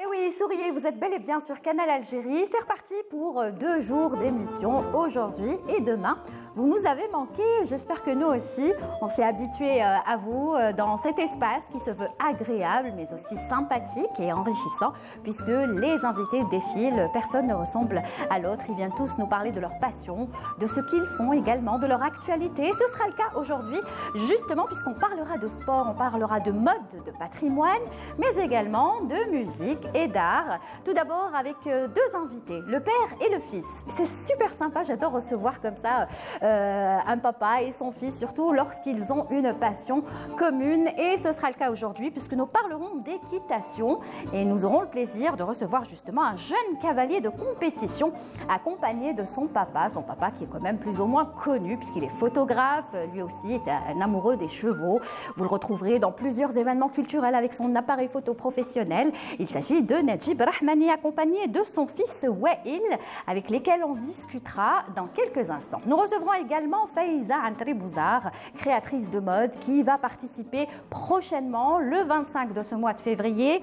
Et oui, souriez, vous êtes bel et bien sur Canal Algérie. C'est reparti pour 2 jours d'émission, aujourd'hui et demain. Vous nous avez manqué, j'espère que nous aussi, on s'est habitué à vous dans cet espace qui se veut agréable, mais aussi sympathique et enrichissant, puisque les invités défilent, personne ne ressemble à l'autre. Ils viennent tous nous parler de leur passion, de ce qu'ils font également, de leur actualité. Et ce sera le cas aujourd'hui, justement, puisqu'on parlera de sport, on parlera de mode, de patrimoine, mais également de musique et d'art. Tout d'abord avec 2 invités, le père et le fils. C'est super sympa, j'adore recevoir comme ça un papa et son fils, surtout lorsqu'ils ont une passion commune. Et ce sera le cas aujourd'hui puisque nous parlerons d'équitation et nous aurons le plaisir de recevoir justement un jeune cavalier de compétition accompagné de son papa qui est quand même plus ou moins connu puisqu'il est photographe, lui aussi est un amoureux des chevaux. Vous le retrouverez dans plusieurs événements culturels avec son appareil photo professionnel. Il s'agit de Najib Rahmani accompagné de son fils Wael avec lesquels on discutera dans quelques instants. Nous recevrons également Faiza Antribouzar, créatrice de mode, qui va participer prochainement, le 25 de ce mois de février,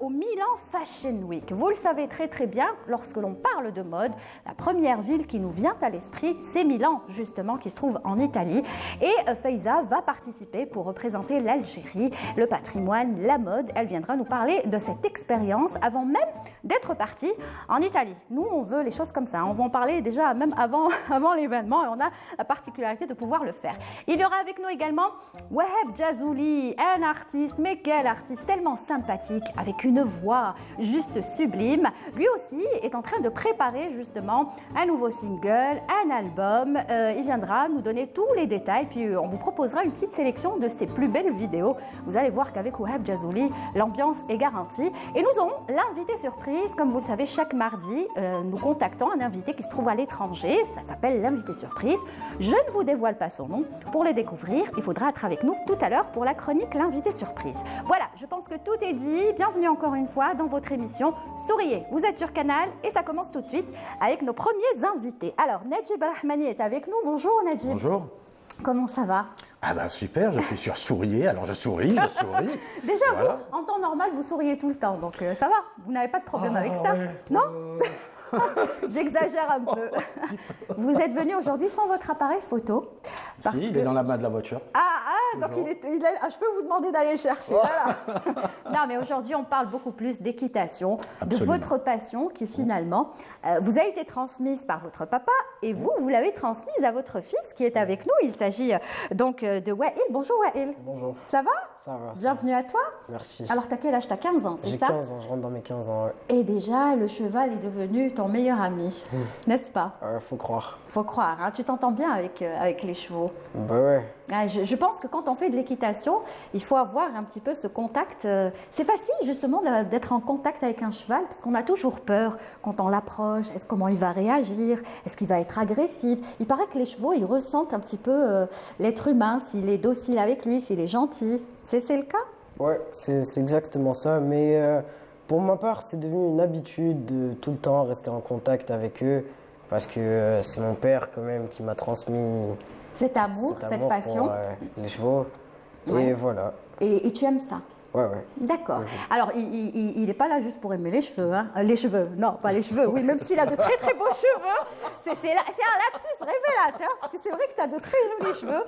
au Milan Fashion Week. Vous le savez très très bien, lorsque l'on parle de mode, la première ville qui nous vient à l'esprit, c'est Milan, justement, qui se trouve en Italie. Et Faiza va participer pour représenter l'Algérie, le patrimoine, la mode. Elle viendra nous parler de cette expérience avant même d'être partie en Italie. Nous, on veut les choses comme ça. On va en parler déjà même avant l'événement et on a la particularité de pouvoir le faire. Il y aura avec nous également Waheb Jazouli, un artiste, mais quel artiste tellement sympathique, avec une voix juste sublime. Lui aussi est en train de préparer justement un nouveau single, un album. Il viendra nous donner tous les détails, puis on vous proposera une petite sélection de ses plus belles vidéos. Vous allez voir qu'avec Waheb Jazouli, l'ambiance est garantie. Et nous aurons l'invité surprise, comme vous le savez, chaque mardi, nous contactons un invité qui se trouve à l'étranger. Ça s'appelle l'invité surprise. Je ne vous dévoile pas son nom. Pour le découvrir, il faudra être avec nous tout à l'heure pour la chronique l'invité surprise. Voilà, je pense que tout est dit. Bienvenue encore une fois dans votre émission Souriez. Vous êtes sur Canal et ça commence tout de suite avec nos premiers invités. Alors, Najib Rahmani est avec nous. Bonjour Najib. Bonjour. Comment ça va? Ah ben super, je suis sur Souriez, alors je souris. Déjà, voilà. Vous, en temps normal, vous souriez tout le temps, donc ça va. Vous n'avez pas de problème avec ça, ouais, non? J'exagère un peu. Vous êtes venu aujourd'hui sans votre appareil photo. Parce il est dans la main de la voiture. Donc je peux vous demander d'aller le chercher. Voilà. Non, mais aujourd'hui, on parle beaucoup plus d'équitation, de votre passion qui finalement vous a été transmise par votre papa et vous l'avez transmise à votre fils qui est avec nous. Il s'agit donc de Wael. Bonjour Wael. Bonjour. Ça va? Ça va. Bienvenue à toi. Merci. Alors, t'as quel âge? T'as 15 ans, c'est ça? J'ai 15 ans, je rentre dans mes 15 ans. Ouais. Et déjà, le cheval est devenu ton meilleur ami, n'est-ce pas? Faut croire. Faut croire, hein. Tu t'entends bien avec les chevaux. Bah ouais. Je pense que quand on fait de l'équitation, il faut avoir un petit peu ce contact. C'est facile justement d'être en contact avec un cheval parce qu'on a toujours peur quand on l'approche. Comment il va réagir? Est-ce qu'il va être agressif? Il paraît que les chevaux, ils ressentent un petit peu l'être humain, s'il est docile avec lui, s'il est gentil. C'est le cas? Ouais, c'est exactement ça. Mais pour ma part, c'est devenu une habitude de tout le temps rester en contact avec eux parce que c'est mon père quand même qui m'a transmis cet amour, cette passion pour les chevaux. Ouais. Et voilà. Et tu aimes ça? Ouais. D'accord. Alors, il n'est pas là juste pour aimer les cheveux, hein. Les cheveux, non, pas les cheveux, oui, même s'il a de très très beaux cheveux. C'est un lapsus révélateur, parce que c'est vrai que tu as de très jolis cheveux.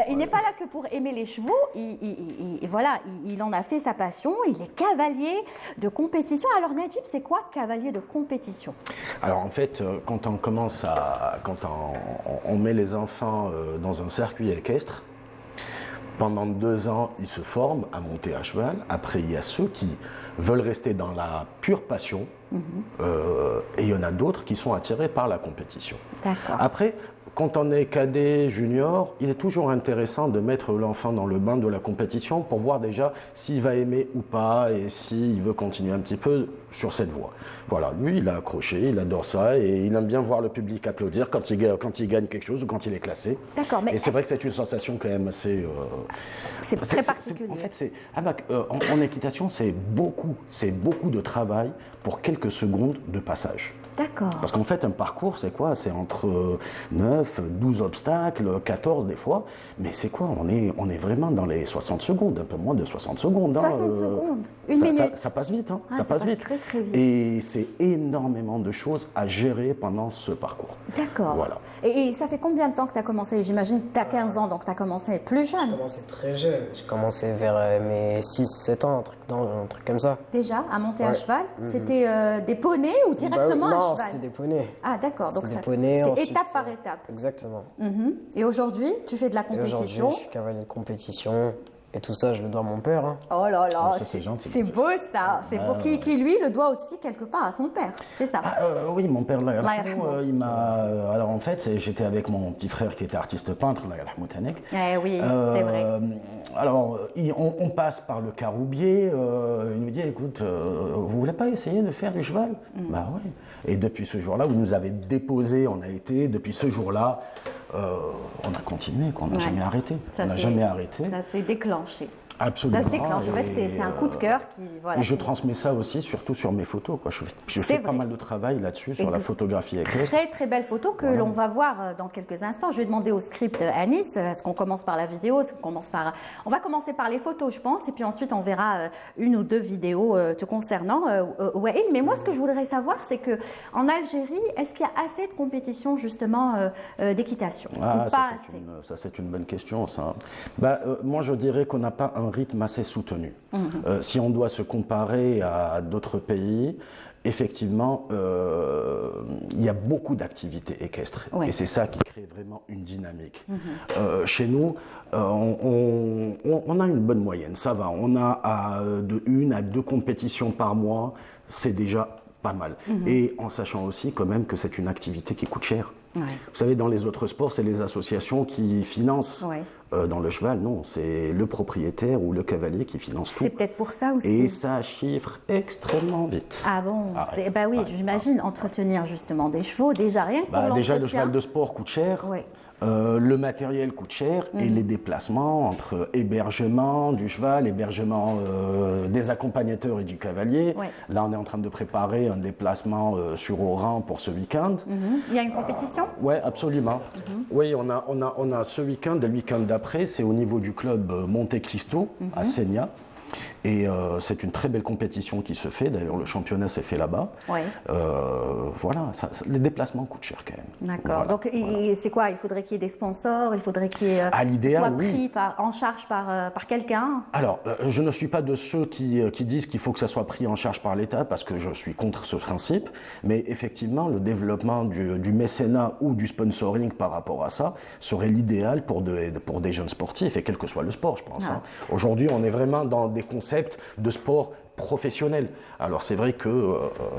Il n'est pas là que pour aimer les chevaux, il en a fait sa passion, il est cavalier de compétition. Alors, Najib, c'est quoi cavalier de compétition? Alors en fait, quand on met les enfants dans un circuit équestre, pendant 2 ans, ils se forment à monter à cheval. Après, il y a ceux qui veulent rester dans la pure passion. Et il y en a d'autres qui sont attirés par la compétition. D'accord. Après, quand on est cadet, junior, il est toujours intéressant de mettre l'enfant dans le bain de la compétition pour voir déjà s'il va aimer ou pas et s'il veut continuer un petit peu sur cette voie. Voilà, lui, il a accroché, il adore ça et il aime bien voir le public applaudir quand il gagne quelque chose ou quand il est classé. D'accord, mais et c'est vrai que c'est une sensation quand même assez... c'est très particulier. En fait, en équitation, c'est beaucoup de travail pour quelques quelques secondes de passage. D'accord. Parce qu'en fait, un parcours, c'est quoi? C'est entre 9, 12 obstacles, 14 des fois. Mais c'est quoi? On est vraiment dans les 60 secondes, un peu moins de 60 secondes. 60 secondes, une minute. Ça passe vite, hein. Ah, ça passe vite. très très vite. Et c'est énormément de choses à gérer pendant ce parcours. D'accord. Voilà. Et ça fait combien de temps que tu as commencé? J'imagine que tu as 15 ans, donc tu as commencé plus jeune. J'ai commencé très jeune. J'ai commencé vers mes 6-7 ans, un truc comme ça. Déjà, à monter à Ouais. cheval. C'était des poneys ou directement Bah, à non, cheval? c'était des poneys. Ah, d'accord. Donc C'était ça, des poneys, c'est ensuite, étape par étape. Exactement. Mhm. Et aujourd'hui, tu fais de la Et aujourd'hui, compétition. je suis cavalier de compétition. Et tout ça, je le dois à mon père. Hein. Oh là là, Ah, ça, c'est gentil. c'est beau ça. C'est beau. Qui lui le doit aussi quelque part à son père. C'est ça. Oui, mon père, là, Allah yarhamou. il m'a. Alors en fait, j'étais avec mon petit frère qui était artiste peintre, là, yarhamou tanek. Eh oui, c'est vrai. Alors, on passe par le caroubier. Il nous dit, écoute, vous voulez pas essayer de faire du cheval? Bah oui. Et depuis ce jour-là, vous nous avez déposé, on a été. Depuis ce jour-là, on a continué, quoi. On n'a Ouais. jamais arrêté. Ça On n'a s'est- jamais arrêté. Ça s'est déclenché. Absolument. Ça se déclenche. En fait, c'est un coup de cœur qui. Voilà, Et je qui- transmets ça aussi, surtout sur mes photos, quoi. Je C'est fais pas vrai. mal de travail là-dessus, sur la Exact. photographie équestre. Très très belle photo que Voilà. l'on va voir dans quelques instants. Je vais demander au script à Nice, est-ce qu'on commence par la vidéo, est-ce qu'on commence par... On va commencer par les photos, je pense, et puis ensuite on verra une ou deux vidéos te concernant. Wael. Mais moi, ce que je voudrais savoir, c'est que en Algérie, est-ce qu'il y a assez de compétitions justement d'équitation Ah, ou pas assez? ça c'est une bonne question, ça. Bah, moi, je dirais qu'on n'a pas un rythme assez soutenu. Si on doit se comparer à d'autres pays, effectivement, il y a beaucoup d'activités équestres. Ouais. Et c'est ça qui crée vraiment une dynamique. Chez nous, on a une bonne moyenne, ça va. On a de 1 à 2 compétitions par mois, c'est déjà pas mal. Et en sachant aussi quand même que c'est une activité qui coûte cher. Ouais. Vous savez, dans les autres sports, c'est les associations qui financent. Ouais. Dans le cheval, non, c'est le propriétaire ou le cavalier qui finance tout. C'est peut-être pour ça aussi. Et ça chiffre extrêmement vite. Ah bon? Ah ouais. Bah oui, Ouais. j'imagine entretenir justement des chevaux, déjà rien que pour l'entretien. Déjà, le cheval de sport coûte cher. Ouais. Le matériel coûte cher et les déplacements entre hébergement du cheval, hébergement des accompagnateurs et du cavalier. Ouais. Là, on est en train de préparer un déplacement sur Oran pour ce week-end. Il y a une compétition? Oui, absolument. Oui, on a ce week-end, le week-end d'après, c'est au niveau du club Monte Cristo à Senia. Et c'est une très belle compétition qui se fait. D'ailleurs, le championnat s'est fait là-bas. Ouais. Voilà, les déplacements coûtent cher quand même. D'accord. Voilà, Donc, voilà. c'est quoi? Il faudrait qu'il y ait des sponsors, il faudrait qu'il y ait, À l'idéal, soit oui. pris en charge par quelqu'un. Alors, je ne suis pas de ceux qui disent qu'il faut que ça soit pris en charge par l'État, parce que je suis contre ce principe. Mais effectivement, le développement du mécénat ou du sponsoring par rapport à ça serait l'idéal pour des jeunes sportifs, et quel que soit le sport, je pense. Ah. Hein. Aujourd'hui, on est vraiment dans des concepts de sport professionnel. Alors, c'est vrai que,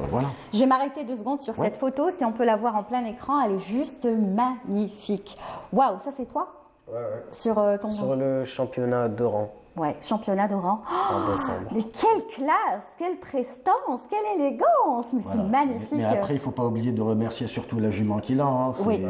voilà. Je vais m'arrêter 2 secondes sur Ouais. cette photo. Si on peut la voir en plein écran, elle est juste magnifique. Waouh, ça c'est toi? Ouais, ouais. Sur ton Sur le championnat d'Oran ouais, championnat d'Oran. Oh, en décembre. mais quelle classe, quelle prestance, quelle élégance. Mais Voilà. c'est magnifique. Mais après, il ne faut pas oublier de remercier surtout la jument qu'il a. Hein. Oui.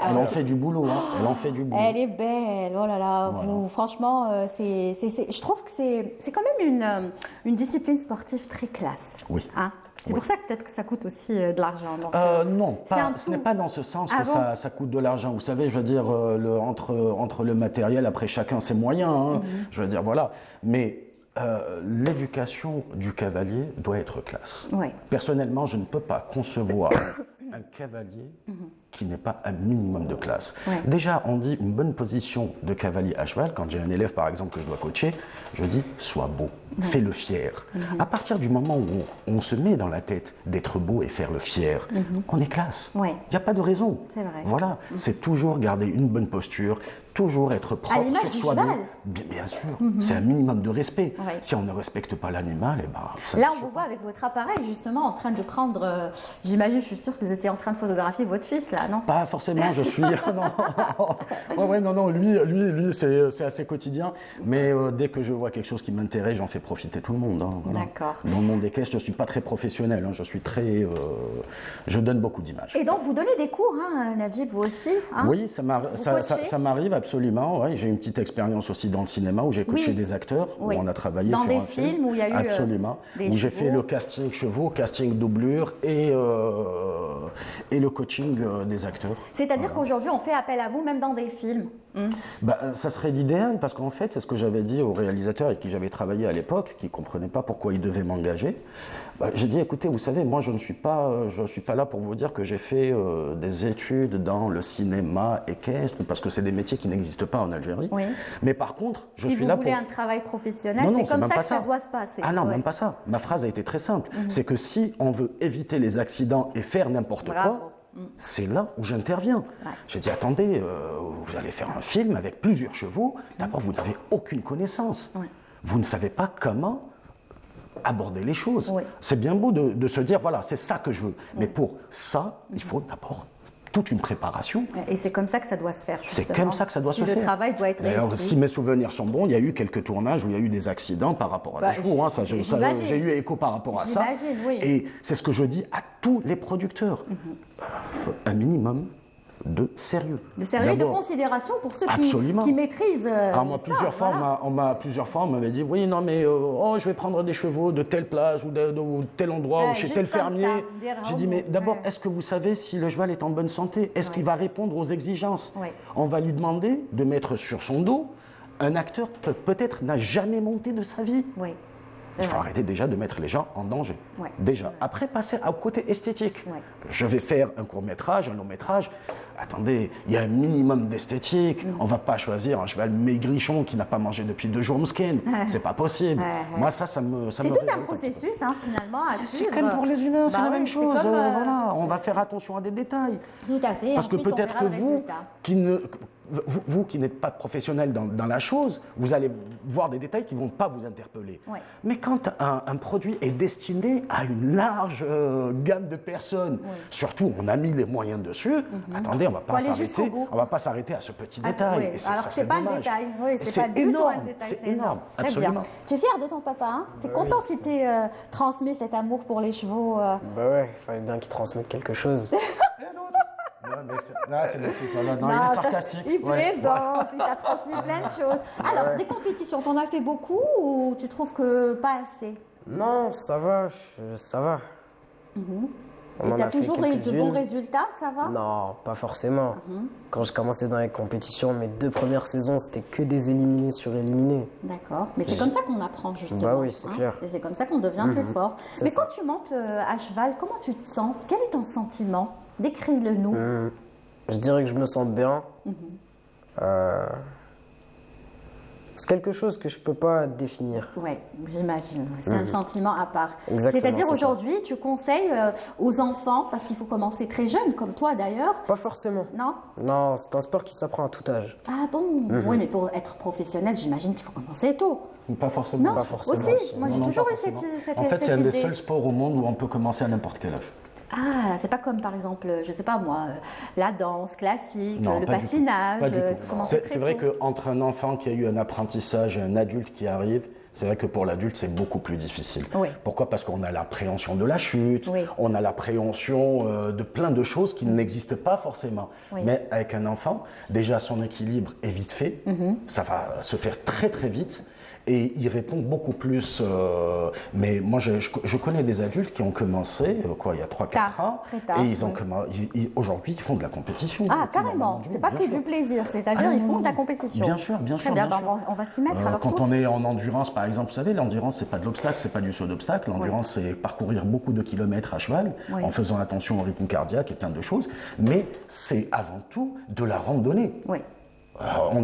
Elle en fait du boulot. Hein. Elle en fait du boulot. Elle est belle, oh là là, Voilà. franchement, je trouve que c'est quand même une discipline sportive très classe. Oui. Hein, c'est Oui. pour ça que peut-être que ça coûte aussi de l'argent. donc, Non, c'est un ce n'est tout. pas dans ce sens Ah que bon ça coûte de l'argent. Vous savez, je veux dire, entre le matériel, après chacun ses moyens. Hein. Je veux dire, voilà. Mais l'éducation du cavalier doit être classe. Ouais. Personnellement, je ne peux pas concevoir un cavalier qui n'ait pas un minimum de classe. Ouais. Déjà, on dit une bonne position de cavalier à cheval. Quand j'ai un élève, par exemple, que je dois coacher, je dis « sois beau, fais-le fier ». À partir du moment où on se met dans la tête d'être beau et faire le fier, on est classe. Il Ouais. n'y a pas de raison. C'est vrai. Voilà, c'est toujours garder une bonne posture, toujours être propre l'image sur du soi-même. cheval. Bien sûr, c'est un minimum de respect. Ouais. Si on ne respecte pas l'animal, eh ben, ça Là, marche on vous pas. voit avec votre appareil, justement, en train de prendre. J'imagine, je suis sûre que vous étiez en train de photographier votre fils, là, non? Pas forcément, je suis. Non, lui c'est assez quotidien. Mais dès que je vois quelque chose qui m'intéresse, j'en fais profiter tout le monde. Hein, voilà. D'accord. Dans le monde des caisses, je ne suis pas très professionnel. Hein, je donne beaucoup d'images. Et donc, vous donnez des cours, hein, Najib, vous aussi, hein? Oui, ça m'arrive absolument. Ouais. J'ai une petite expérience aussi dans le cinéma où j'ai coaché des acteurs, où on a travaillé dans sur des un film. films où il y a eu absolument, où j'ai fait le casting chevaux, casting doublure et le coaching des acteurs. C'est-à-dire qu'aujourd'hui, on fait appel à vous même dans des films. Ça serait l'idéal parce qu'en fait, c'est ce que j'avais dit au réalisateur avec qui j'avais travaillé à l'époque, qui ne comprenait pas pourquoi il devait m'engager. J'ai dit, écoutez, vous savez, moi je ne suis pas là pour vous dire que j'ai fait des études dans le cinéma équestre, parce que c'est des métiers qui n'existent pas en Algérie. Oui. Mais par contre, je suis là pour... Si vous voulez un travail professionnel, c'est comme ça que ça doit se passer. Ah non, même pas ça. Ma phrase a été très simple. C'est que si on veut éviter les accidents et faire n'importe quoi, c'est là où j'interviens. Ouais. J'ai dit, attendez, vous allez faire un film avec plusieurs chevaux. D'abord, vous n'avez aucune connaissance. Ouais. Vous ne savez pas comment aborder les choses. Ouais. C'est bien beau de se dire, voilà, c'est ça que je veux. Mais pour ça, il faut d'abord toute une préparation. Et c'est comme ça que ça doit se faire, justement. C'est comme ça que ça doit se faire. Le travail doit être réussi. Si mes souvenirs sont bons, il y a eu quelques tournages où il y a eu des accidents par rapport à des chevaux. Hein, j'ai eu écho par rapport à ça. Oui. Et c'est ce que je dis à tous les producteurs. Un minimum de sérieux. De sérieux et de considération pour ceux qui maîtrisent moi, plusieurs fois, on m'avait dit, oui, non, mais je vais prendre des chevaux de telle plage ou de tel endroit ou chez tel fermier. J'ai dit, mais d'abord, est-ce que vous savez si le cheval est en bonne santé? Est-ce qu'il va répondre aux exigences? On va lui demander de mettre sur son dos un acteur qui peut-être n'a jamais monté de sa vie. Il faut arrêter déjà de mettre les gens en danger. Déjà. Après, passer au côté esthétique. Je vais faire un court-métrage, un long-métrage. Attendez, il y a un minimum d'esthétique. On ne va pas choisir un cheval maigrichon qui n'a pas mangé depuis 2 jours msken. C'est pas possible. Moi, ça me c'est tout un processus, hein, finalement, à suivre. C'est comme pour les humains, c'est la même chose. Voilà, on va faire attention à des détails. Tout à fait. Parce que peut-être que vous qui n'êtes pas professionnel dans la chose, vous allez voir des détails qui ne vont pas vous interpeller. Mais quand un produit est destiné à une large gamme de personnes, surtout on a mis les moyens dessus, attendez, on ne va pas s'arrêter à ce petit détail. Et alors ce n'est pas un détail, c'est pas du tout un détail, c'est énorme. Très bien. Tu es fier de ton papa, hein? Tu es content qu'il t'ait transmis cet amour pour les chevaux? Bah ouais, il fallait bien qu'il transmette quelque chose. Là, c'est le fils. Non, il est sarcastique. Il plaisante, il t'a transmis plein de choses. Alors, des compétitions, t'en as fait beaucoup ou tu trouves que pas assez? Non, ça va, ça va. Et t'as toujours eu de bons résultats, ça va? Non, pas forcément. Quand je commençais dans les compétitions, mes 2 premières saisons, c'était que des éliminés sur éliminés. D'accord, mais c'est comme ça qu'on apprend, justement. Bah oui, c'est clair. Et c'est comme ça qu'on devient plus fort. Mais quand tu montes à cheval, comment tu te sens? Quel est ton sentiment? Décris-le-nous. Je dirais que je me sens bien. C'est quelque chose que je ne peux pas définir. Oui, j'imagine. C'est un sentiment à part. C'est-à-dire aujourd'hui, tu conseilles aux enfants, parce qu'il faut commencer très jeune, comme toi d'ailleurs. Pas forcément. Non? Non, c'est un sport qui s'apprend à tout âge. Ah bon? Oui, mais pour être professionnel, j'imagine qu'il faut commencer tôt. Pas forcément. Non, pas forcément. Aussi, moi j'ai toujours eu cette En fait, c'est un idée. des seuls sports au monde où on peut commencer à n'importe quel âge. Ah, c'est pas comme par exemple, je sais pas moi, la danse classique, le patinage. Pas du tout. C'est vrai qu'entre un enfant qui a eu un apprentissage et un adulte qui arrive, c'est vrai que pour l'adulte, c'est beaucoup plus difficile. Oui. Pourquoi? Parce qu'on a l'appréhension de la chute, on a l'appréhension de plein de choses qui n'existent pas forcément. Mais avec un enfant, déjà son équilibre est vite fait, ça va se faire très très vite. Et il répond beaucoup plus. Mais moi, je connais des adultes qui ont commencé, il y a 3-4 ans. Et aujourd'hui, ils font de la compétition. Ah, carrément. C'est pas que du plaisir. C'est-à-dire, ils font de la compétition. Bien sûr, bien sûr. Très bien, on va s'y mettre. Alors, quand on est en endurance, par exemple, vous savez, l'endurance, c'est pas de l'obstacle, c'est pas du saut d'obstacle. L'endurance, c'est parcourir beaucoup de kilomètres à cheval, en faisant attention au rythme cardiaque et plein de choses. Mais c'est avant tout de la randonnée. Oui.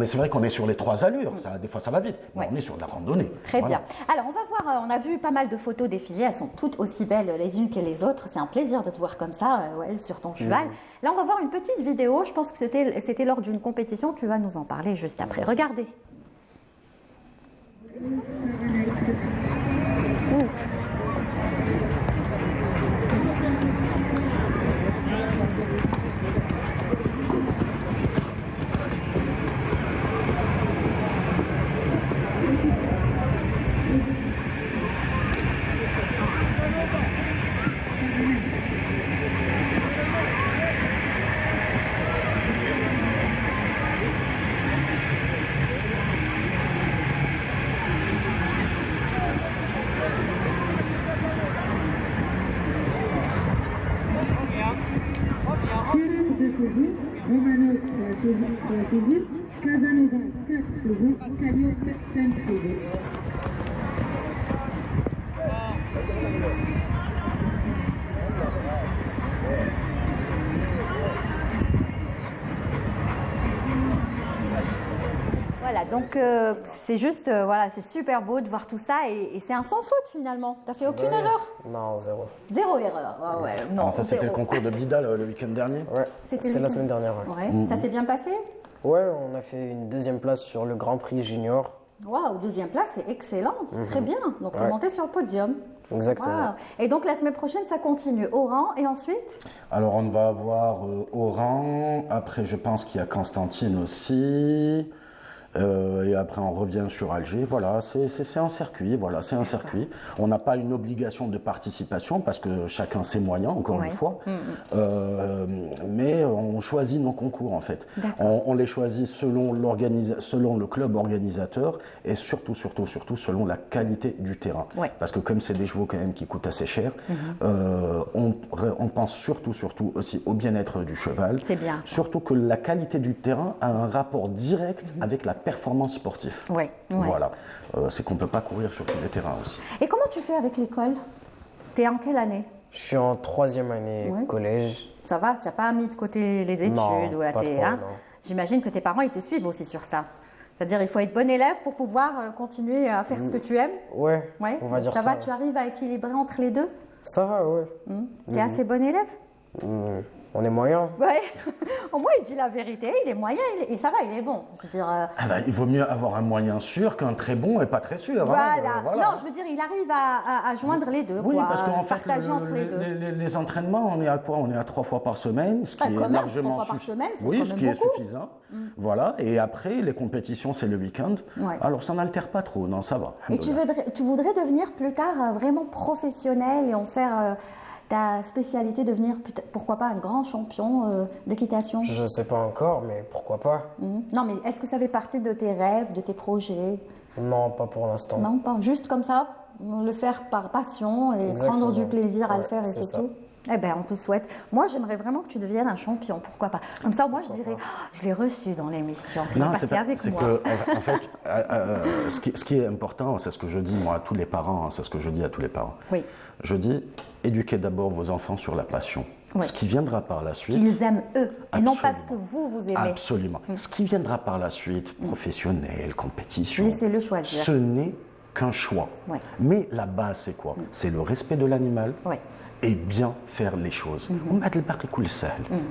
C'est vrai qu'on est sur les 3 allures, des fois ça va vite, mais on est sur de la randonnée. Très bien. Alors on va voir, on a vu pas mal de photos défilées, elles sont toutes aussi belles les unes que les autres, c'est un plaisir de te voir comme ça, sur ton cheval. Là on va voir une petite vidéo, je pense que c'était lors d'une compétition, tu vas nous en parler juste après. Regardez. Chirac 2 chevaux, Romano 3 chevaux, Casanova 4 chevaux, Calliope 5 chevaux. Voilà, donc c'est juste, voilà, c'est super beau de voir tout ça et c'est un sans faute finalement. T'as fait aucune erreur? Non, zéro. Zéro erreur. Ah ouais, non, Alors ça, c'était le zéro. concours de Bida le week-end dernier. Ouais, C'était c'était le la week-end. semaine dernière. Ouais. Ouais, ça s'est bien passé? Ouais, on a fait une deuxième place sur le Grand Prix Junior. Waouh, deuxième place, c'est excellent, c'est très bien. Donc Ouais. remonter sur le podium. Exactement. Waouh. Et donc la semaine prochaine, ça continue. Oran et ensuite? Alors on va avoir Oran, après je pense qu'il y a Constantine aussi, et après on revient sur Alger. Voilà, c'est un circuit, voilà, c'est un circuit. On n'a pas une obligation de participation parce que chacun ses moyens, encore Ouais. une fois, mais on choisit nos concours en fait. On les choisit selon le club organisateur et surtout selon la qualité du terrain. Ouais. Parce que comme c'est des chevaux quand même qui coûtent assez cher, on pense surtout aussi au bien-être du cheval. C'est bien ça. Surtout que la qualité du terrain a un rapport direct avec la performance sportive. Ouais, ouais. Voilà. C'est qu'on ne peut pas courir sur tous les terrains aussi. Et comment tu fais avec l'école? T'es en quelle année? Je suis en 3e année Ouais. collège. Ça va? Tu n'as pas mis de côté les études Non, ou la pas télé, trop, hein? non. J'imagine que tes parents, ils te suivent aussi sur ça. C'est-à-dire, il faut être bon élève pour pouvoir continuer à faire ce que tu aimes. Ouais, Ouais. on va dire ça ça. va, tu arrives à équilibrer entre les deux? Ça va, ouais. Tu es assez bon élève? On est moyen. Ouais. Au moins, il dit la vérité, il est moyen et ça va, il est bon. Je veux dire, Ah ben, il vaut mieux avoir un moyen sûr qu'un très bon et pas très sûr. voilà. Hein, voilà. Non, je veux dire, il arrive à joindre les deux. Oui, quoi, parce qu'en se fait, partager entre les deux. les entraînements, on est à quoi? On est à 3 fois par semaine, ce qui Ah, est quand même, largement 3 fois par semaine, c'est oui, quand ce même qui est beaucoup. suffisant. Voilà. Et après, les compétitions, c'est le week-end. Ouais. Alors, ça n'altère pas trop. Non, ça va. Et tu voudrais devenir plus tard vraiment professionnel et en faire ta spécialité, devenir pourquoi pas un grand champion d'équitation? Je sais pas encore, mais pourquoi pas? Non, mais est-ce que ça fait partie de tes rêves, de tes projets? Non, pas pour l'instant. Non, pas juste comme ça, le faire par passion et Exactement. prendre du plaisir à le Ouais, faire et c'est c'est ça. tout. Eh bien, on te souhaite. Moi, j'aimerais vraiment que tu deviennes un champion, pourquoi pas. Comme ça, moi, je dirais, oh, je l'ai reçu dans l'émission. Il est Non, passé c'est pas. avec C'est moi. que, en fait, ce qui est important, c'est ce que je dis moi à tous les parents. C'est ce que je dis à tous les parents. Oui. Je dis, éduquez d'abord vos enfants sur la passion. Oui. Ce qui viendra par la suite. Qu'ils aiment eux, et non pas ce que Absolument. vous aimez. Absolument. Ce qui viendra par la suite, professionnel, compétition, Laissez-le choisir. ce n'est qu'un choix. Ouais. Mais la base, c'est quoi? C'est le respect de l'animal. Ouais. Et bien faire les choses.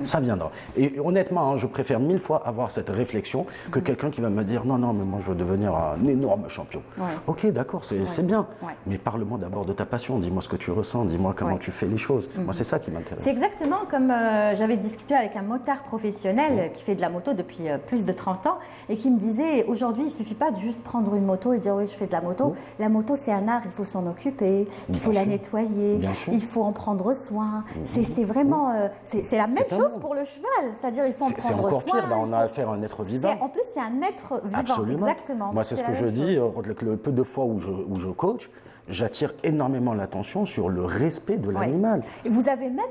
Ça viendra. Et honnêtement, hein, je préfère 1000 fois avoir cette réflexion que quelqu'un qui va me dire non, non, mais moi je veux devenir un énorme champion. Ouais. Ok, d'accord, c'est bien. Ouais. Mais parle-moi d'abord de ta passion. Dis-moi ce que tu ressens. Dis-moi comment Ouais. tu fais les choses. Moi, c'est ça qui m'intéresse. C'est exactement comme j'avais discuté avec un motard professionnel qui fait de la moto depuis plus de 30 ans et qui me disait aujourd'hui, il ne suffit pas de juste prendre une moto et dire oui, je fais de la moto. La moto, c'est un art, il faut s'en occuper, il faut la nettoyer, Bien sûr. il faut en prendre soin. C'est vraiment, c'est la même C'est un chose monde. pour le cheval, c'est-à-dire il faut en C'est prendre encore soin. pire. Là, on il a faut- affaire à un être vivant. En plus, c'est un être vivant, Absolument. exactement. Moi, c'est ce la que je même dis, chose. le peu de fois où je coach, j'attire énormément l'attention sur le respect de l'animal. Et vous avez même,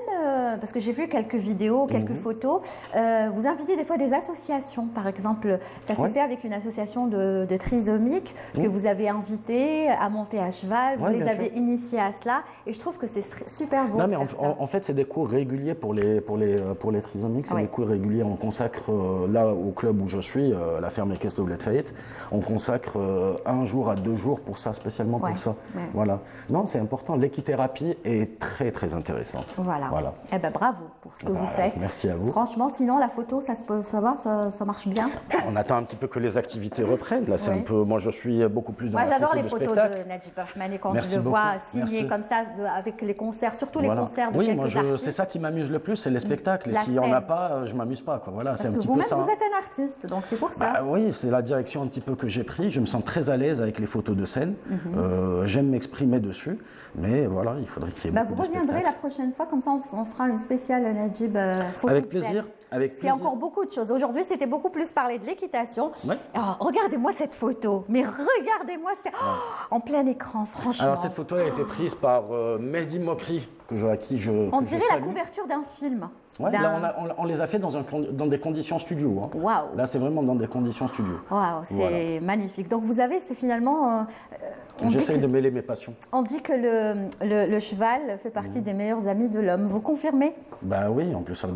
parce que j'ai vu quelques vidéos, quelques photos, vous invitez des fois des associations. Par exemple, ça s'est Ouais. fait avec une association de trisomiques que vous avez invité à monter à cheval. Vous Ouais, les bien avez initiés à cela. Et je trouve que c'est super beau. Non, de mais faire ça. en fait, c'est des cours réguliers pour les trisomiques. C'est Oui. des cours réguliers. On consacre, là, au club où je suis, la ferme équestre de Lafayette, on consacre 1 jour à 2 jours pour ça, spécialement Ouais. pour ça. Ouais. Voilà. Non, c'est important. L'équithérapie est très, très intéressante. Voilà. Voilà. Eh ben bravo pour ce que Bah, vous faites. merci à vous. Franchement, sinon la photo, ça va, ça marche bien. On attend un petit peu que les activités reprennent. Là, c'est Oui. un peu. Moi, je suis beaucoup plus dans Moi, la j'adore les les de photos spectacle. de Najib Rahmani quand Merci je le vois beaucoup. signé Merci. comme ça avec les concerts, surtout les Voilà. concerts de oui, quelques moi, artistes. c'est ça qui m'amuse le plus, c'est les spectacles. Et La si on n'a scène. pas, je m'amuse pas. Quoi. Voilà, c'est Parce un que petit peu vous-même, ça. vous hein. êtes un artiste, donc c'est pour ça. Bah oui, c'est la direction un petit peu que j'ai pris. Je me sens très à l'aise avec les photos de scène. J'aime m'exprimer dessus, mais voilà, il faudrait qu'il y ait Bah, beaucoup vous de reviendrez spectacles. la prochaine fois, comme ça on fera une spéciale Najib photo Avec de scène. plaisir, avec Il y a plaisir. encore beaucoup de choses. Aujourd'hui, c'était beaucoup plus parler de l'équitation. Ouais. Oh, regardez-moi cette photo. Mais regardez-moi, c'est en plein écran, franchement. Alors cette photo a été prise par Mehdi Mokri, à qui je On que je dirait la salue. couverture d'un film. Ouais, D'un- là, on les a fait dans des conditions studio. Hein. Waouh. Là, c'est vraiment dans des conditions studio. Waouh, c'est Voilà. magnifique. Donc vous avez, c'est finalement, J'essaye de mêler mes passions. on dit que le cheval fait partie des meilleurs amis de l'homme. Vous confirmez? Bah oui, en plus, ça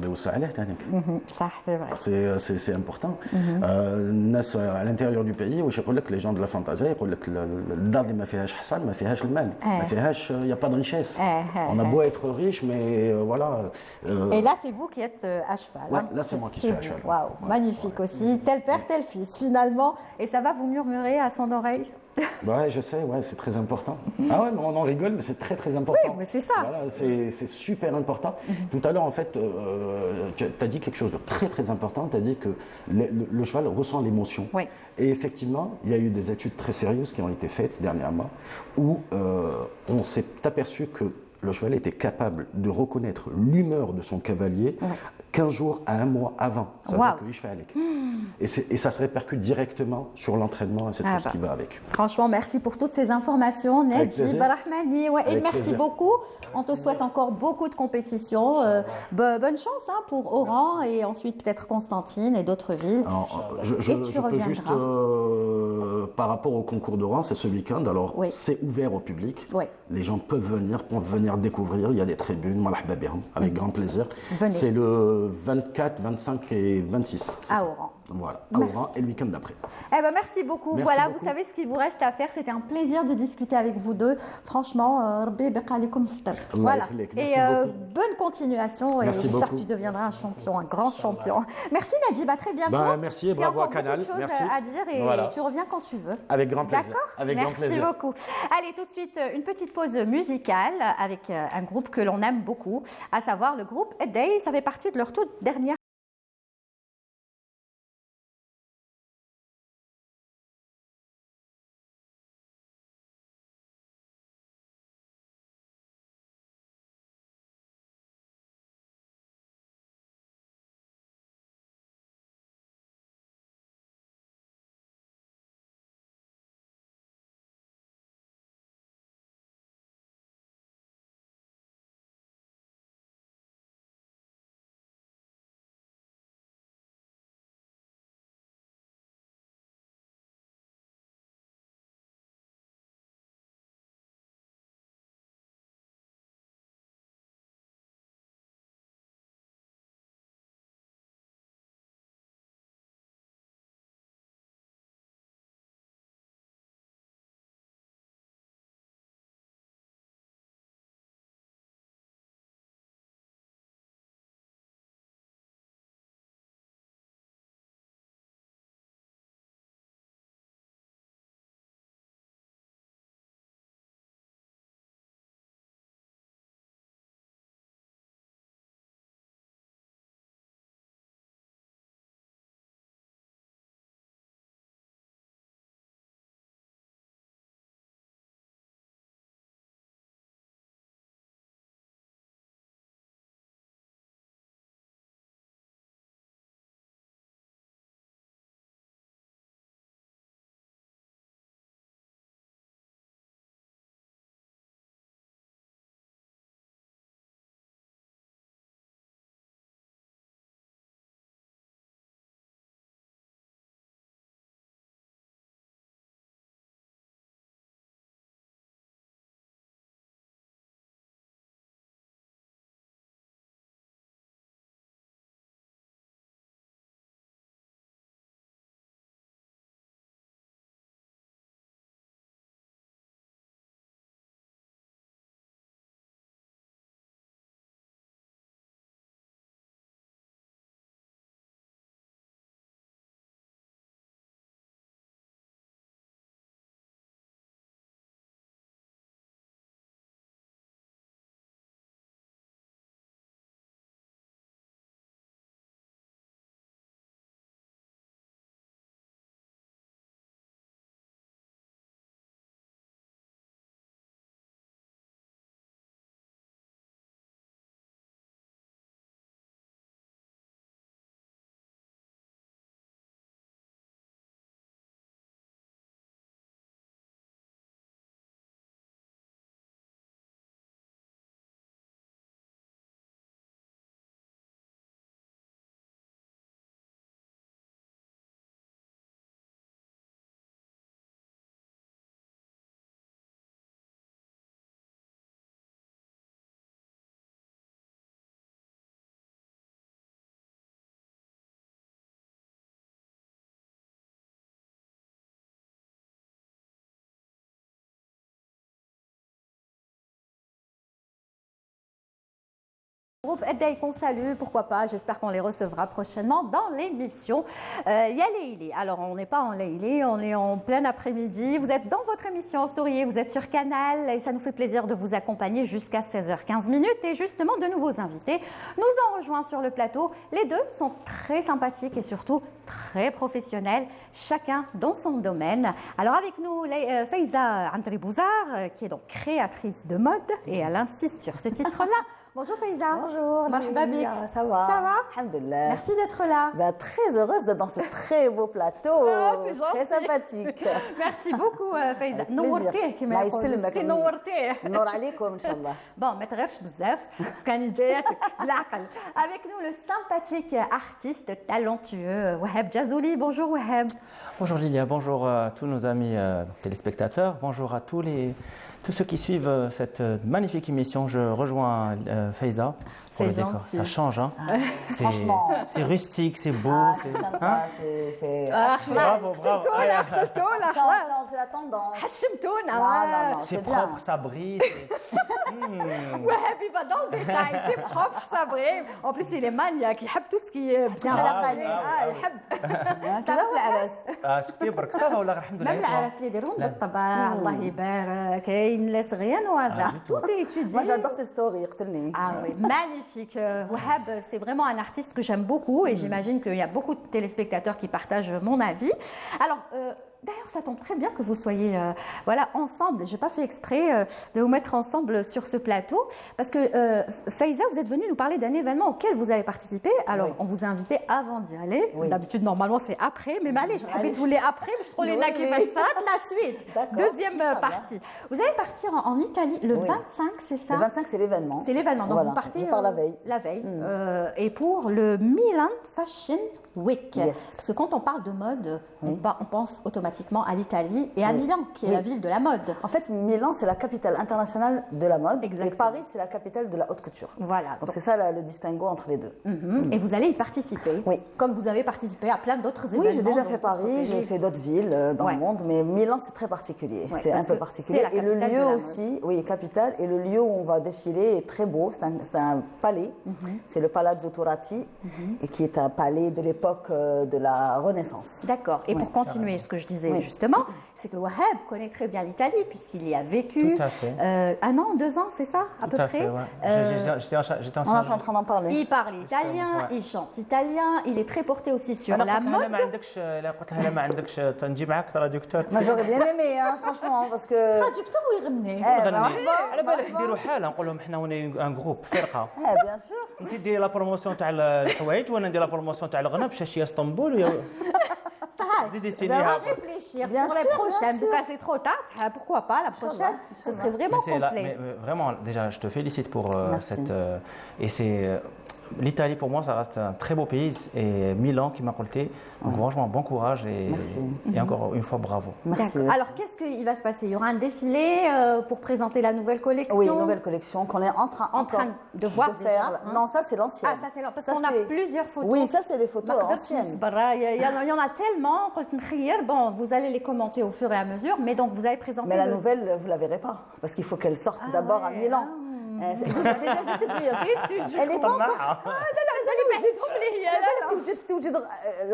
Ça, c'est vrai. c'est important. الناس à l'intérieur du pays واش يقول لك les gens de la fantasia يقول لك الدار اللي ما فيهاش حصان ما فيهاش المال ما فيهاش il y a pas de richesse. On a beau être riche mais voilà. Et là, c'est vous qui êtes à cheval. Ouais, hein. là, c'est moi qui suis à vous. cheval. Waouh, Ouais. magnifique aussi. Tel père, tel fils, finalement. Et ça va vous murmurer à son oreille? Ouais, je sais, ouais, c'est très important. Ah ouais, mais on en rigole, mais c'est très très important. Oui, mais c'est ça. Voilà, c'est super important. Tout à l'heure, en fait, tu as dit quelque chose de très très important. Tu as dit que le cheval ressent l'émotion. Oui. Et effectivement, il y a eu des études très sérieuses qui ont été faites dernièrement où on s'est aperçu que le cheval était capable de reconnaître l'humeur de son cavalier 15 jours à un mois avant. Ça veut dire que cheval et ça se répercute directement sur l'entraînement et c'est tout ce qui va avec. Franchement, merci pour toutes ces informations, Najib Rahmani. Ouais, et Avec merci plaisir. beaucoup. On te souhaite encore beaucoup de compétitions. Bonne chance hein, pour Oran et ensuite peut-être Constantine et d'autres villes. Alors, je Et tu peux juste, reviendras. par rapport au concours d'Oran, c'est ce week-end, alors Oui. c'est ouvert au public. Oui. Les gens peuvent venir découvrir, il y a des tribunes, marhaba biham, avec grand plaisir. Venez. C'est le 24, 25 et 26. c'est À ça. Oran. Voilà, à Merci. Oran et le week-end d'après. Eh ben, merci beaucoup. Merci Voilà, beaucoup. vous savez ce qu'il vous reste à faire. C'était un plaisir de discuter avec vous deux. Franchement, Rabbi ybaqa alaykoum star. Voilà. yakhlik. Et Merci beaucoup. bonne continuation. Et Merci j'espère beaucoup. que tu deviendras un champion, un grand champion. Merci Najib, à très bientôt. Ben, merci et Il y a bravo à encore beaucoup Canal. de choses Merci. à dire et Voilà. tu reviens quand tu veux. Avec grand plaisir. D'accord. Avec Merci grand plaisir. beaucoup. Allez, tout de suite, une petite pause musicale avec un groupe que l'on aime beaucoup, à savoir le groupe Day. Ça fait partie de leur toute dernière Groupe Eddaï qu'on salue, pourquoi pas, j'espère qu'on les recevra prochainement dans l'émission. Il y a Leïli, alors on n'est pas en Leïli, on est en plein après-midi, vous êtes dans votre émission Souriez, vous êtes sur Canal et ça nous fait plaisir de vous accompagner jusqu'à 16h15 et justement de nouveaux invités nous ont rejoints sur le plateau. Les deux sont très sympathiques et surtout très professionnels, chacun dans son domaine. Alors avec nous, Faiza Andribouzar, qui est donc créatrice de mode et elle insiste sur ce titre-là. Bonjour Faiza. Bonjour. Marhaba bik. Ça va? Ça va? Alhamdulillah. Merci d'être là. Très heureuse d'être dans ce très beau plateau. C'est gentil. Très sympathique. Merci beaucoup Faiza. Avec plaisir. نورتيه كما الله يقولوا. يسلمك. نورتيه. نور عليكم إن شاء الله. Bon, ما تغيرش بزاف كان جاياتك بالعقل. Avec nous le sympathique artiste talentueux Wahab Jazouli. Bonjour Wahab. Bonjour Lilia, bonjour à tous nos amis téléspectateurs, bonjour à tous ceux qui suivent cette magnifique émission. Je rejoins Faiza pour C'est le décor. gentil. Ça change, hein. Franchement. C'est rustique, c'est beau. Ah, c'est c'est hein. sympa. C'est Bravo, bravo. خطبتونا c'est la tendance. حشمتونا. Non, C'est c'est bien. propre, ça brille. Wahab il va dans le détail, c'est propre, ça brille. En plus il est maniaque, il aime tout ce qui est bien. Ah, rangé. oui, Ah, il aime. Ça va في العرس. سكتي برك صافا ولا الحمد لله. Même العرس اللي يديرون بالطبع الله يبارك كاين لاس غيان وهذا tout est étudié. Moi j'adore ces stories يقتلني. Ah oui, magnifique. Wahab, c'est vraiment un artiste que j'aime beaucoup et j'imagine qu'il y a beaucoup de téléspectateurs qui partagent mon avis. Alors, d'ailleurs, ça tombe très bien que vous soyez voilà, ensemble. Je n'ai pas fait exprès de vous mettre ensemble sur ce plateau parce que Faiza, vous êtes venue nous parler d'un événement auquel vous avez participé. Alors, Oui. on vous a invité avant d'y aller. Oui. D'habitude, normalement, c'est après. Mais allez, je Allez. vous voulez après. Je trouve les Oui, naquets oui. la suite. D'accord. Deuxième Inch'Allah. partie. Vous allez partir en Italie le Oui. 25, c'est ça? Le 25 c'est l'événement. C'est l'événement, donc Voilà. vous partez On part la veille. La veille. Et pour le Milan Fashion Week. Yes. Parce que quand on parle de mode, Oui. on pense automatiquement à l'Italie et à Oui. Milan, qui est Oui. la ville de la mode. En fait, Milan c'est la capitale internationale de la mode. Exactement. Et Paris c'est la capitale de la haute couture. Voilà. Donc c'est ça le distinguo entre les deux. Et vous allez y participer. Oui. Comme vous avez participé à plein d'autres événements. Oui, j'ai déjà dans fait d'autres Paris, pays. j'ai fait d'autres villes dans Ouais. le monde, mais Milan c'est très particulier. Ouais, c'est parce un peu que particulier. c'est la Et le capitale de lieu la mode. aussi, oui, capitale. Et le lieu où on va défiler est très beau. C'est un palais. C'est le Palazzo Turati, et qui est un palais de l'époque de la Renaissance. D'accord. Et pour Ouais. continuer ce que je disais Oui. justement, c'est que Wahab connaît très bien l'Italie puisqu'il y a vécu Tout à fait. 1 an, 2 ans, c'est ça à peu Tout à près. fait, ouais. J'étais en On est train en train d'en parler. Il parle italien, Ouais. il chante italien, il est très porté aussi sur أنا la قلت لها لا ما mode. عندكش لا قلت لها لا ما عندكش تنجي معاك تراديكتور. Moi j'aurais bien aimé, hein, franchement, parce que. Traducteur ويغني. على بالك نديروا حاله نقول لهم حنا ان جروب فرقه. Bien sûr. انت ديري لا بروموسيون تاع الحوايج وانا ندير لا بروموسيون تاع الغنى باش هي اسطنبول Ça, زيدي on va سينيها. réfléchir Bien pour les sûr, bien prochaines. sûr. Donc là, c'est trop tard. Pourquoi pas la prochaine? Ce serait vraiment complet. Vraiment, déjà, je te félicite pour Merci. cette. Et c'est. L'Italie, pour moi, ça reste un très beau pays. Et Milan qui m'a colté. Donc, franchement, bon courage et encore une fois, bravo. Merci. D'accord. Alors, qu'est-ce qu'il va se passer? Il y aura un défilé pour présenter la nouvelle collection? Oui, une nouvelle collection qu'on est en train de voir faire. déjà, hein. Non, ça c'est l'ancienne. Ah, ça c'est là, parce Ça, qu'on a c'est- plusieurs photos. Oui, ça c'est des photos ما قدرتش anciennes. نصبر. Il y en a tellement. قلت نخير. Bon, vous allez les commenter au fur et à mesure, mais donc vous allez présenter. Mais la le- nouvelle, vous la verrez pas, parce qu'il faut qu'elle sorte Ah d'abord à ouais, Milan. J'avais déjà vu te dire. Elle est pas encore.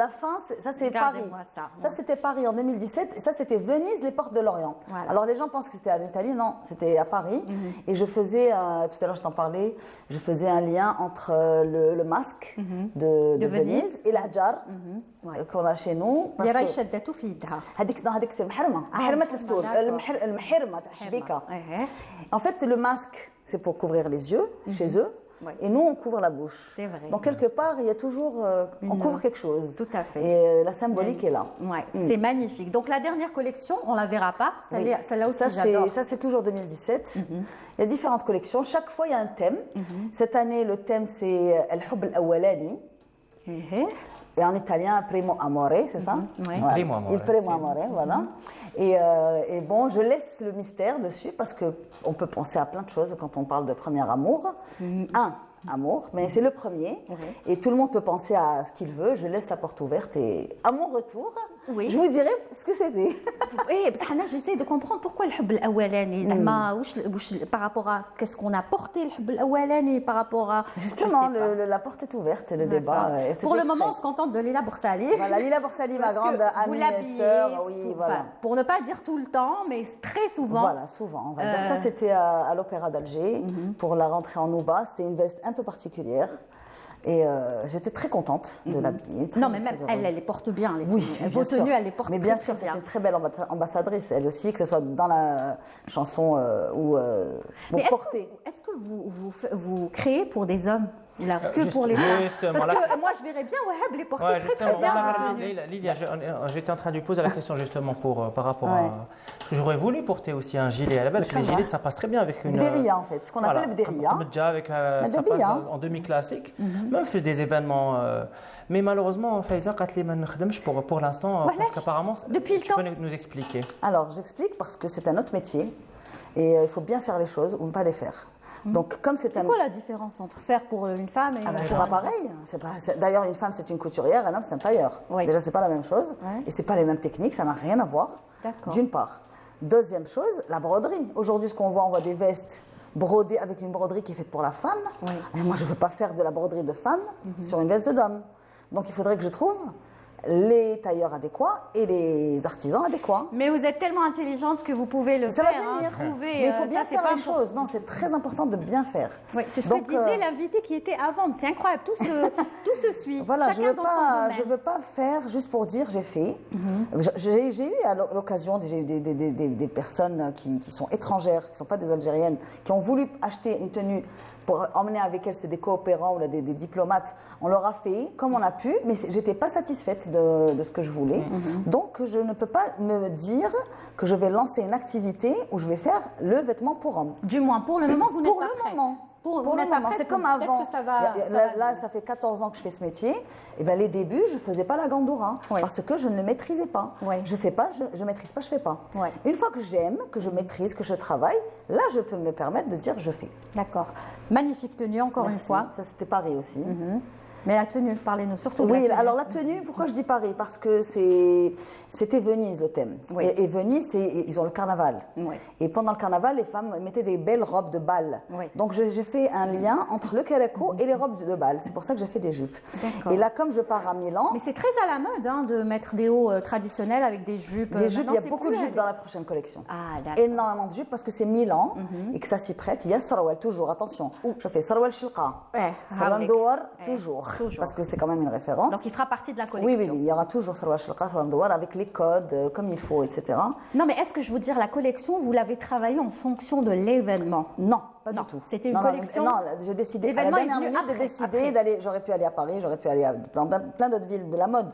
La fin, ça c'est Paris. Regardez-moi ça. Ça c'était Paris en 2017 et ça c'était Venise, les portes de l'Orient. Voilà. Alors les gens pensent que c'était en Italie, non, c'était à Paris. Et je faisais, tout à l'heure je t'en parlais, je faisais un lien entre le masque de Venise et l'Adjar qu'on a chez nous. parce اللي راهي que- شدته في يدها. هذيك سي محرمه محرمه الفتور d'accord. المحرمه تاع الشبيكه. Ouais. En fait, le masque, c'est pour couvrir les yeux chez eux, Ouais. et nous, on couvre la bouche. C'est vrai. Donc, quelque part, il y a toujours. On couvre quelque chose. Tout à fait. Et la symbolique est là. Ouais, c'est magnifique. Donc la dernière collection, on la verra pas. Oui. Celle-là aussi, Ça, j'adore. ça, c'est toujours 2017. Il y a différentes collections. Chaque fois, il y a un thème. Cette année, le thème, c'est El Hub al-Awwalani. Et en italien, Primo Amore, c'est ça? ouais. Voilà. Primo Amore, Il Primo c'est- Amore, voilà. Et bon, je laisse le mystère dessus parce qu'on peut penser à plein de choses quand on parle de premier amour. Un amour, mais c'est le premier. Et tout le monde peut penser à ce qu'il veut. Je laisse la porte ouverte et à mon retour, Oui. je vous dirai ce que c'était. Oui, j'essaie de comprendre pourquoi le hub الأولاني زعما واش par rapport à qu'est-ce qu'on a porté le hub الأولاني par rapport à Justement, la porte est ouverte, le débat. Pour le moment, on se contente de Lila Boursali. Voilà, Lila Boursali, ma grande amie et sœur. Oui, voilà. Pour ne pas dire tout le temps, mais très souvent. Voilà, souvent. On va dire ça, c'était à l'Opéra d'Alger pour la rentrée en Nouba. C'était une veste un peu particulière. Et j'étais très contente de l'habiller. Non, mais même elle les porte bien. Oui, vos tenues, elle les porte mais bien sûr, c'est une très belle ambassadrice, elle aussi, que ce soit dans la chanson ou mais portée. Est-ce que vous créez pour des hommes là, que pour les femmes? Parce que moi, je verrais bien Wahab les porter très bien. Lilia, j'étais en train de lui poser la question justement par rapport à... Parce que j'aurais voulu porter aussi un gilet à la belle, parce que les gilets, ça passe très bien avec une... Bderia, en fait, ce qu'on appelle Bderia. Avec ça passe en demi-classique, même fait des événements... Mais malheureusement, Faiza, pour l'instant, parce qu'apparemment, tu peux nous expliquer. Alors, j'explique parce que c'est un autre métier et il faut bien faire les choses ou ne pas les faire. Donc, comme c'est quoi la différence entre faire pour une femme et c'est pas pareil. D'ailleurs, une femme, c'est une couturière, un homme, c'est un tailleur. Oui. Déjà, c'est pas la même chose. Et c'est pas les mêmes techniques, ça n'a rien à voir. D'une part. Deuxième chose, la broderie. Aujourd'hui, ce qu'on voit, on voit des vestes brodées avec une broderie qui est faite pour la femme. Oui. Et moi, je veux pas faire de la broderie de femme sur une veste d'homme. Donc, il faudrait que je trouve les tailleurs adéquats et les artisans adéquats. Mais vous êtes tellement intelligente que vous pouvez le faire. Ça va venir. Mais il faut bien faire les choses. Non, c'est très important de bien faire. Oui, c'est ce que disait l'invité qui était avant. C'est incroyable, tout se suit. Voilà, chacun je veux pas faire juste pour dire j'ai fait. J'ai eu à l'occasion des personnes qui sont étrangères, qui ne sont pas des Algériennes, qui ont voulu acheter une tenue pour emmener avec elles, c'est des coopérants ou des diplomates. On leur a fait comme on a pu, mais j'étais pas satisfaite de ce que je voulais. Donc, je ne peux pas me dire que je vais lancer une activité où je vais faire le vêtement pour hommes. Du moins, pour le moment, vous n'êtes pas prête. Pour le moment, c'est comme avant. Là, ça fait 14 ans que je fais ce métier. Et ben, les débuts, je ne faisais pas la gandoura parce que je ne le maîtrisais pas. Je fais pas, je maîtrise pas, je fais pas. Une fois que j'aime, que je maîtrise, que je travaille, là, je peux me permettre de dire je fais. D'accord. Magnifique tenue, encore une fois. Ça, c'était Paris aussi. Mais la tenue, parlez-nous surtout de la tenue. tenue. Alors la tenue, pourquoi je dis Paris? Parce que c'était Venise le thème. Et Venise, ils ont le carnaval. Et pendant le carnaval, les femmes mettaient des belles robes de bal. Donc j'ai fait un lien entre le kéréko et les robes de bal. C'est pour ça que j'ai fait des jupes. Et là, comme je pars à Milan... Mais c'est très à la mode de mettre des hauts traditionnels avec des jupes. Des jupes, il y a beaucoup de jupes dans la prochaine collection. Énormément de jupes parce que c'est Milan et que ça s'y prête. Il y a sarawal, toujours, attention. Je fais sarawal shilqa, sarawal douar, toujours. Parce que c'est quand même une référence. Donc il fera partie de la collection. Oui, il y aura toujours Sarawal Shilqa, Sarawal Douar avec les codes comme il faut, etc. Non, mais est-ce que je veux dire, la collection, vous l'avez travaillée en fonction de l'événement? Non, pas du tout. C'était une collection. Non, j'ai décidé à la dernière minute de décider d'aller. J'aurais pu aller à Paris, j'aurais pu aller dans plein d'autres villes de la mode.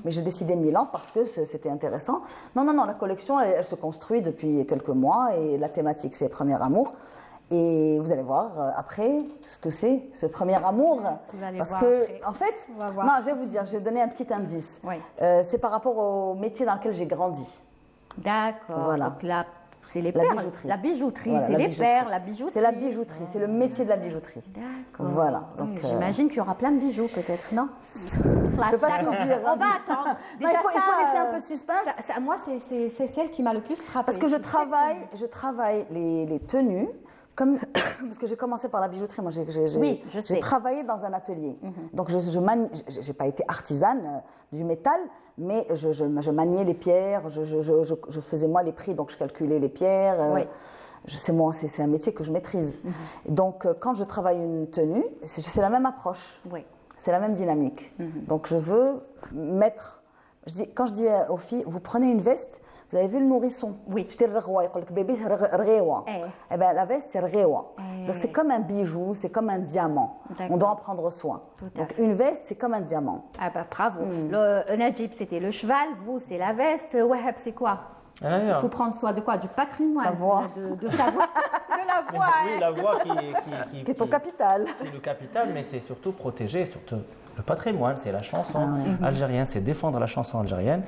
Mais j'ai décidé Milan parce que c'était intéressant. Non, la collection, elle se construit depuis quelques mois et la thématique, c'est Premier Amour. Et vous allez voir après ce que c'est, ce premier amour. Parce que, en fait, je vais vous dire, je vais vous donner un petit indice. C'est par rapport au métier dans lequel j'ai grandi. D'accord. Voilà. Donc là, c'est les perles. La bijouterie, c'est les perles, la bijouterie. C'est la bijouterie, c'est le métier de la bijouterie. D'accord. Voilà. Donc, j'imagine qu'il y aura plein de bijoux, peut-être, non? Je ne peux pas tout dire. On va attendre. Déjà, il faut laisser un peu de suspense. Moi, c'est celle qui m'a le plus frappée. Parce que je travaille les tenues. Parce que j'ai commencé par la bijouterie, moi j'ai travaillé dans un atelier. Donc je n'ai pas été artisane du métal, mais je maniais les pierres, je faisais moi les prix, donc je calculais les pierres. C'est un métier que je maîtrise. Donc quand je travaille une tenue, c'est la même approche, c'est la même dynamique. Donc je veux mettre, quand je dis aux filles, vous prenez une veste. Vous avez vu le nourrisson? Oui. Je dis rgwa, il dit que bébé c'est rgwa. Eh bien la veste c'est rgwa. Donc c'est comme un bijou, c'est comme un diamant. On doit en prendre soin. Donc une veste c'est comme un diamant. Ah bah bravo. Le Najib c'était le cheval, vous c'est la veste, Wahab c'est quoi? Il faut prendre soin de quoi? Du patrimoine, sa voix. de sa voix, de la voix. Oui, la voix qui est ton capital. Qui est le capital, mais c'est surtout protéger, surtout le patrimoine, c'est la chanson algérienne, c'est défendre la chanson algérienne.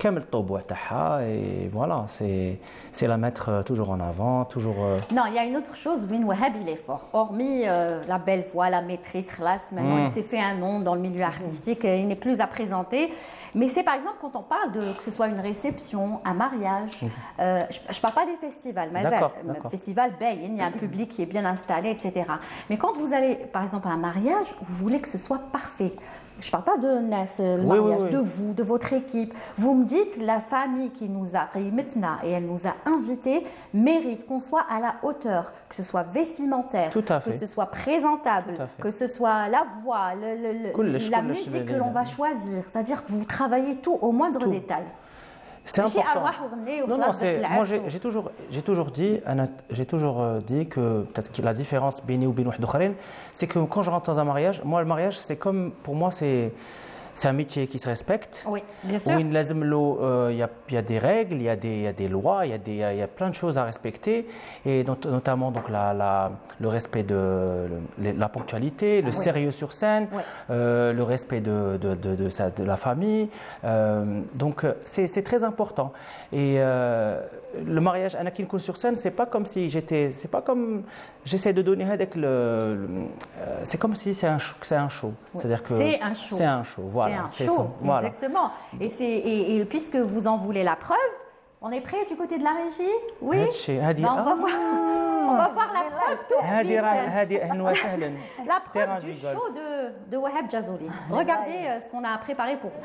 Et voilà, c'est la mettre toujours en avant, toujours. Non, il y a une autre chose, Win Wahab, il est fort. Hormis la belle voix, la maîtrise, maintenant il s'est fait un nom dans le milieu artistique, il n'est plus à présenter. Mais c'est par exemple quand on parle de que ce soit une réception, un mariage, je ne parle pas des festivals, mais le festival, il y a un public qui est bien installé, etc. Mais quand vous allez par exemple à un mariage, vous voulez que ce soit parfait. Je ne parle pas de Nas, le mariage de vous, de votre équipe. Vous me dites, la famille qui nous a maintenant et elle nous a invités mérite qu'on soit à la hauteur, que ce soit vestimentaire, que ce soit présentable, que ce soit la voix, la musique que l'on va choisir. C'est-à-dire que vous travaillez tout au moindre détail. C'est important. Non, moi j'ai toujours dit que peut-être que la différence c'est que quand je rentre dans un mariage, moi le mariage c'est comme pour moi c'est un métier qui se respecte. Oui, bien sûr. Où il y a des règles, il y a des lois, il y a plein de choses à respecter, et notamment donc le respect de la ponctualité, le sérieux sur scène, le respect de la famille. Donc c'est très important. Et le mariage Anakin Koun sur scène, c'est pas comme j'essaie de donner avec c'est comme si c'est un show. C'est-à-dire que c'est un show. Voilà, c'est un show, exactement. Et puisque vous en voulez la preuve, on est prêt du côté de la régie? Oui. On va voir la preuve tout de suite. La preuve du show de Wahab Jazouli. Regardez ce qu'on a préparé pour vous.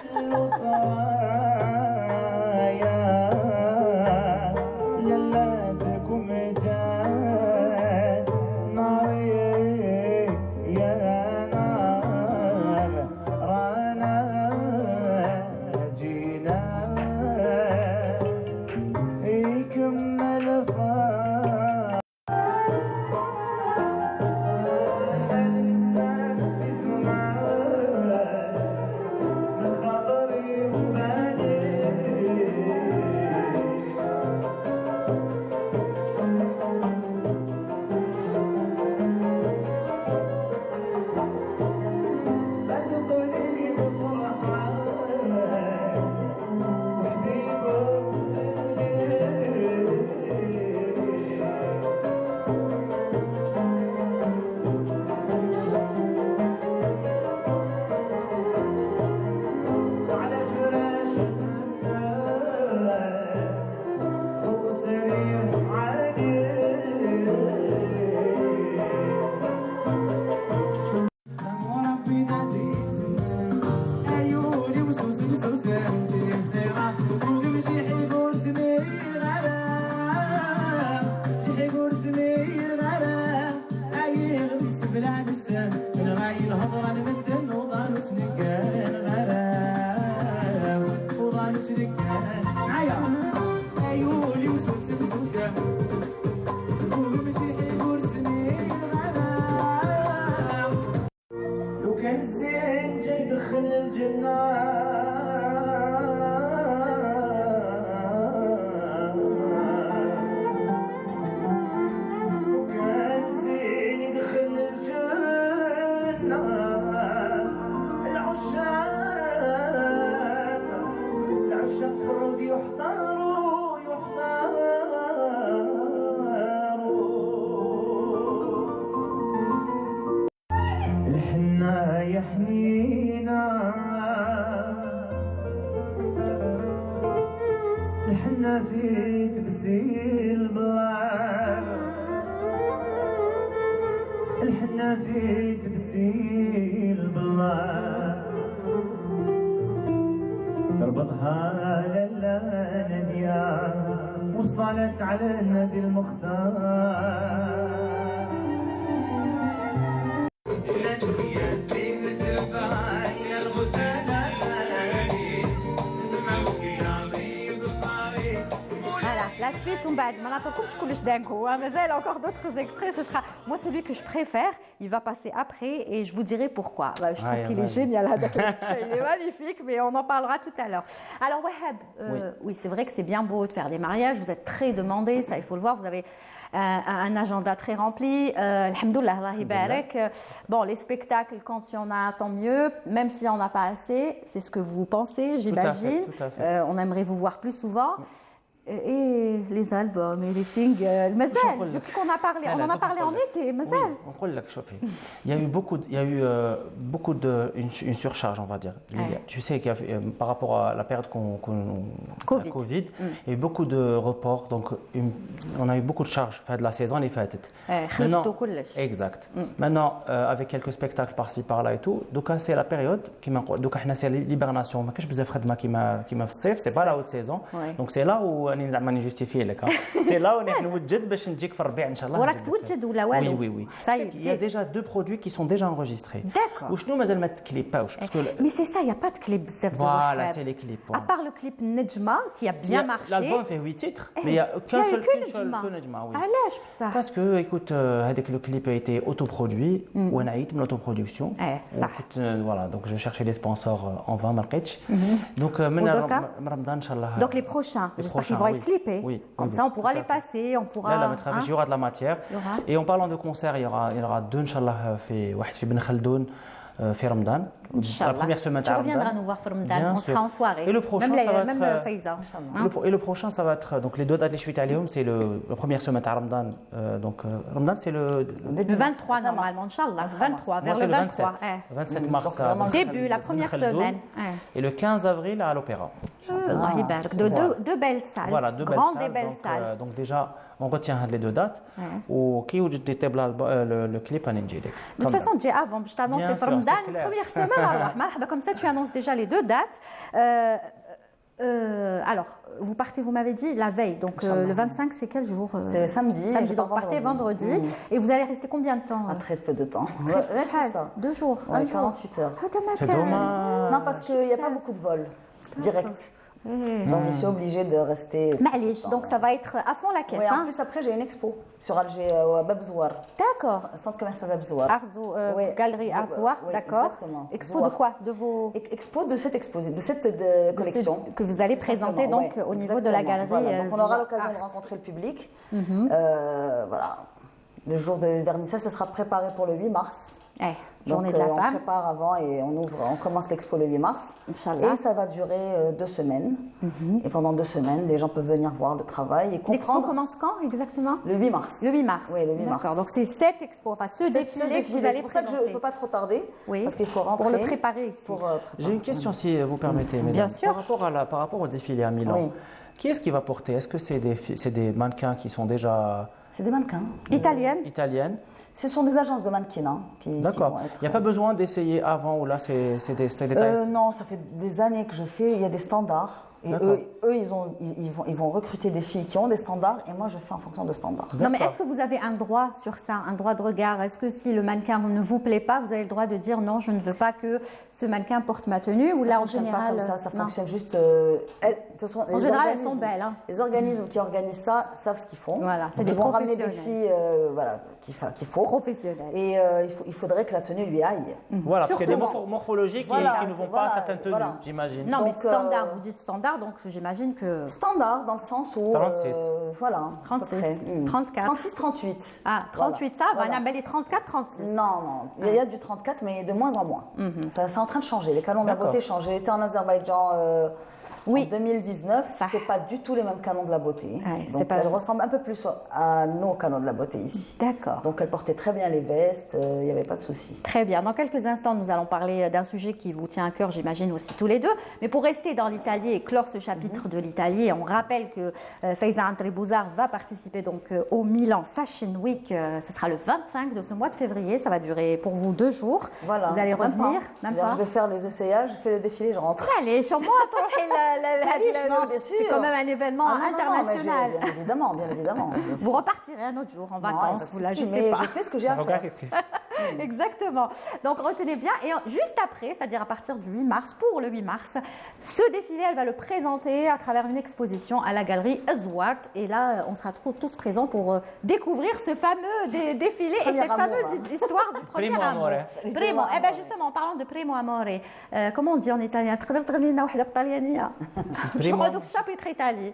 الحنة في تبسيل بالله الحنة في تبسيل بالله تربطها للا نديا وصلت على النبي المختار La suite, on va mais encore d'autres extraits. Ce sera moi celui que je préfère. Il va passer après et je vous dirai pourquoi. Bah, je trouve qu'il est génial. Il est magnifique, mais on en parlera tout à l'heure. Alors Wahab, oui, c'est vrai que c'est bien beau de faire des mariages. Vous êtes très demandé, ça il faut le voir. Vous avez un agenda très rempli. Alhamdoulilah, Allah yabarak. Bon, les spectacles, quand il y en a, tant mieux. Même s'il n'y en a pas assez, c'est ce que vous pensez, j'imagine. Tout à fait. On aimerait vous voir plus souvent. Et les albums et les singles, Mazal, depuis qu'on a parlé, on en a parlé en été, Mazal. Il y a eu beaucoup de une surcharge, on va dire. Tu sais qu'il y a, par rapport à la période Covid, il y a eu beaucoup de reports, donc on a eu beaucoup de charges de la saison les fêtes. Exact. Maintenant, avec quelques spectacles par-ci par-là et tout, donc c'est la période qui m'a donc c'est l'hibernation, ما كاش بزاف خدمه كيما في الصيف, c'est pas la haute saison. Donc c'est là où ماني جوستيفي لك سي لا ونحن نوجد باش نجيك في الربيع ان شاء الله. وراك توجد ولا والو؟ وي il y a déjà deux produits qui sont déjà enregistrés. D'accord. وشنو مازال ما تكليباوش parce que mais c'est ça, il y a pas de clip بزاف. Voilà, c'est les clips. À part le clip Nejma qui a bien marché. L'album fait 8 titres, mais il y a qu'un seul Nejma. علاش بصح؟ Parce que écoute, avec le clip a été autoproduit ou انا عيط من l'autoproduction. صح. Voilà, donc je cherchais des sponsors en vain ما لقيتش. Donc من رمضان ان شاء الله. Donc les prochains, j'espère qu'ils vont être clippés. Oui. Comme ça on pourra les passer, on pourra. Là, il y aura de la matière. Et en parlant de concerts, il y aura deux inchallah في واحد في بن خلدون في رمضان. La première semaine tu reviendras nous voir pour Ramadan, on sera en soirée. Et le prochain, ça va être Faiza. Et le prochain, ça va être donc les deux dates les suites à Léum, c'est la première semaine à Ramadan. Donc Ramadan, c'est le 23 normalement, Inch'Allah, 23 vers le 23. 27 mars. Début, la première semaine. Et le 15 avril à l'Opéra. Deux belles salles. Voilà, deux grandes et belles salles. Donc déjà, on retient les deux dates. Ou qui ou j'étais le clip à Ninjilek. De toute façon, j'ai avant, je t'annonce c'est Ramadan, première semaine. Comme ça, tu annonces déjà les deux dates. Alors, vous partez, vous m'avez dit, la veille. Donc, le 25, c'est quel jour? C'est samedi. Donc, vous partez vendredi. Et vous allez rester combien de temps? Très peu de temps. 2 jours. 48 heures. C'est dommage. Non, parce qu'il n'y a pas beaucoup de vols directs. Donc je suis obligée de rester. Donc ça va être à fond la caisse. Oui, en plus après j'ai une expo sur Alger à Babzouar. D'accord. Centre commercial Babzouar. Galerie Arzoir, d'accord. Expo de quoi? De vos. Expo de cette collection que vous allez présenter donc au niveau de la galerie. Voilà. Donc on aura l'occasion de rencontrer le public. Voilà. Le jour de vernissage, ça sera préparé pour le 8 mars. Journée de la femme. On prépare avant et on commence l'expo le 8 mars. Inch'Allah. Et ça va durer 2 semaines. Et pendant 2 semaines, les gens peuvent venir voir le travail et comprendre. L'expo commence quand exactement? Le 8 mars. Le 8 mars. Oui, le 8 mars. D'accord. Donc c'est cette expo, enfin ce défilé que vous allez présenter. C'est pour ça que je ne peux pas trop tarder. Oui. Parce qu'il faut rentrer. Pour le préparer ici. J'ai une question si vous permettez, mesdames. Bien sûr. Par rapport au défilé à Milan. Oui. Qui est-ce qui va porter? Est-ce que c'est des mannequins qui sont déjà... C'est des mannequins. Italiennes. Ce sont des agences de mannequins. D'accord. Il n'y a pas besoin d'essayer avant ou là c'est des détails? Non, ça fait des années que je fais. Il y a des standards. Et eux, ils vont recruter des filles qui ont des standards et moi, je fais en fonction de standards. Non, mais est-ce que vous avez un droit sur ça, un droit de regard? Est-ce que si le mannequin ne vous plaît pas, vous avez le droit de dire non, je ne veux pas que ce mannequin porte ma tenue? Ou là, en général, pas comme ça fonctionne juste. En général, elles sont belles. Hein. Les organismes qui organisent ça savent ce qu'ils font. Voilà, c'est des professionnels. Ils vont ramener des filles, voilà, qu'il faut. Professionnelles. Et il faudrait que la tenue lui aille. Voilà, parce qu'il y a des morphologies qui ne vont pas à certaines tenues, j'imagine. Non, mais standard, vous dites standard, donc j'imagine que... Standard, dans le sens où... 36. Voilà. 36. 34. 36, 38. Ah, 38, voilà. Ça, on a les 34, 36. Non. Il y a du 34, mais de moins en moins. C'est en train de changer. Les canons de la beauté changent. J'ai été en Azerbaïdjan en 2019. C'est pas du tout les mêmes canons de la beauté. Donc elles ressemblent un peu plus à nos canons de la beauté ici. D'accord. Donc elles portaient très bien les vestes. Il n'y avait pas de souci. Très bien. Dans quelques instants, nous allons parler d'un sujet qui vous tient à cœur, j'imagine aussi tous les deux. Mais pour rester dans l'Italie et clore ce chapitre de l'Italie, on rappelle que Faiza Antrebouzar va participer donc au Milan Fashion Week. Ce sera le 25 de ce mois de février. Ça va durer pour vous 2 jours. Voilà. Vous allez revenir. Même pas. Je vais faire les essayages, je fais le défilé, je rentre. Allez, chez moi, c'est quand même un événement international. Bien évidemment. Vous repartirez un autre jour en vacances, vous l'ajustez pas. Mais je fais ce que j'ai à faire. Exactement. Donc retenez bien. Et juste après, c'est-à-dire à partir du 8 mars, pour le 8 mars, ce défilé, elle va le présenter à travers une exposition à la galerie Azwart. Et là, on sera tous présents pour découvrir ce fameux défilé et cette fameuse histoire du premier amour. Primo. Eh bien justement, en parlant de primo amore, comment on dit en italien? Je crois donc chapitre italien.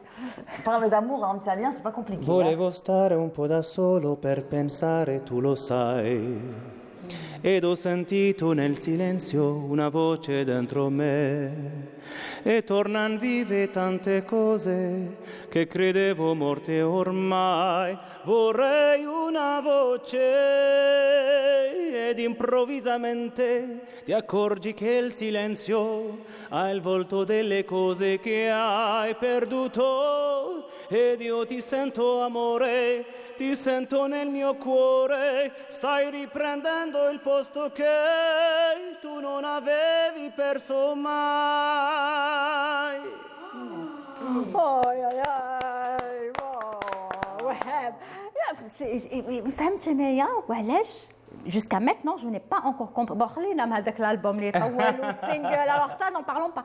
Parler d'amour en italien, c'est pas compliqué. Volevo stare un po' da solo per pensare, tu lo sai. Ed ho sentito nel silenzio una voce dentro me. E tornan vive tante cose che credevo morte ormai. Vorrei una voce ed improvvisamente ti accorgi che il silenzio ha il volto delle cose che hai perduto. Ed io ti sento amore, ti sento nel mio cuore, stai riprendendo il posto che tu non avevi perso mai. فهمتني وعلاش jusqu'à maintenant je n'ai pas encore compris. Bon, خلينا من هذاك l'album اللي طول single. Alors ça n'en parlons pas.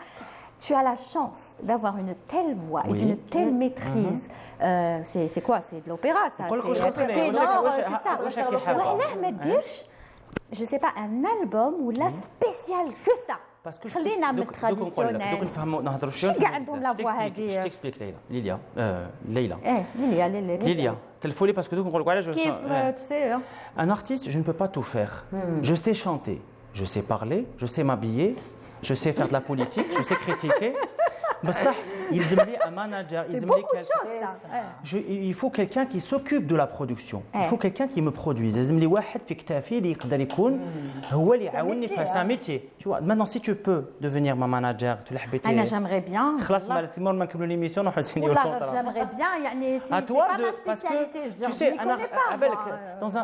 Tu as la chance d'avoir une telle voix et d'une telle maîtrise. C'est quoi? C'est de l'opéra, ça. C'est ça. وعلاه ما ديرش je sais pas un album ou la spécial que ça. باسكو خلينا من التراديسيونيل. دوك نفهموا نهضروا شويه. كاع عندهم لا فوا هذه. تكسبليك ليليا. ليلى. ليليا. تلفولي باسكو دوك نقول لك علاش. كيف tu sais. Un artiste, je ne peux pas tout faire. Je sais chanter, je sais parler, je sais m'habiller, je sais faire de la politique, je sais critiquer. بصح يلزم لي un manager, يلزم لي il faut quelqu'un qui s'occupe de la production. Il faut quelqu'un qui me produise. يلزم لي واحد في كتافي اللي يقدر يكون هو اللي يعاونني في un métier. Tu vois, maintenant si tu peux devenir ma manager, tu l'as حبيتي. انا j'aimerais bien. خلاص ما نكملوا l'émission نروحوا نسينيو والله j'aimerais bien يعني c'est pas ma spécialité, je veux dire, je ne connais pas.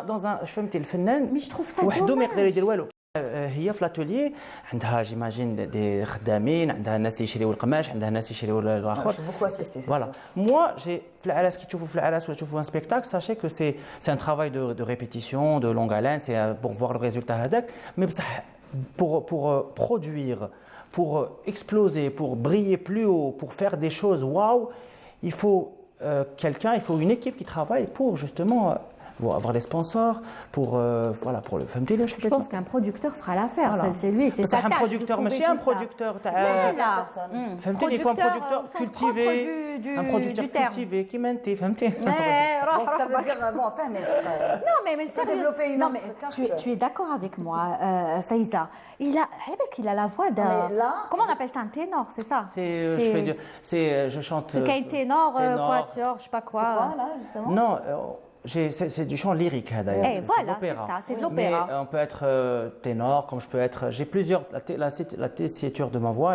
dans un فهمتي الفنان mais je trouve ça وحده ما يقدر يدير والو. هي في لاتوليي عندها جيماجين دي خدامين، عندها الناس اللي يشريوا القماش، عندها الناس يشريوا الاخر. فوالا موا جي في العراس كي تشوفوا في العراس ولا تشوفوا ان سبيكتاكل ساشي كو سي ان ترافاي دو ريبيتيسيون دو لونغ الين سي بور فوار لو ريزولتا هذاك مي بصح pour produire, pour exploser, pour briller plus haut, pour faire des choses waouh, il faut quelqu'un, il faut une équipe qui travaille pour justement pour avoir des sponsors, pour voilà, pour le fameux. Je pense qu'un producteur fera l'affaire. Voilà. C'est lui, c'est sa tâche. Un producteur, mais c'est un producteur. Il faut un producteur cultivé, un producteur cultivé qui m'intéresse. Donc ça veut dire bon, enfin, mais non, mais sérieux. Développer une autre carte. Tu es d'accord avec moi, Faiza? Il a la voix d'un. Comment on appelle ça, un ténor, c'est ça? Je chante. C'est un ténor, quatuor, je sais pas quoi. C'est quoi là justement? Non. C'est du chant lyrique d'ailleurs. Voilà, c'est de l'opéra. Mais on peut être ténor, comme je peux être. J'ai plusieurs. La tessiture de ma voix,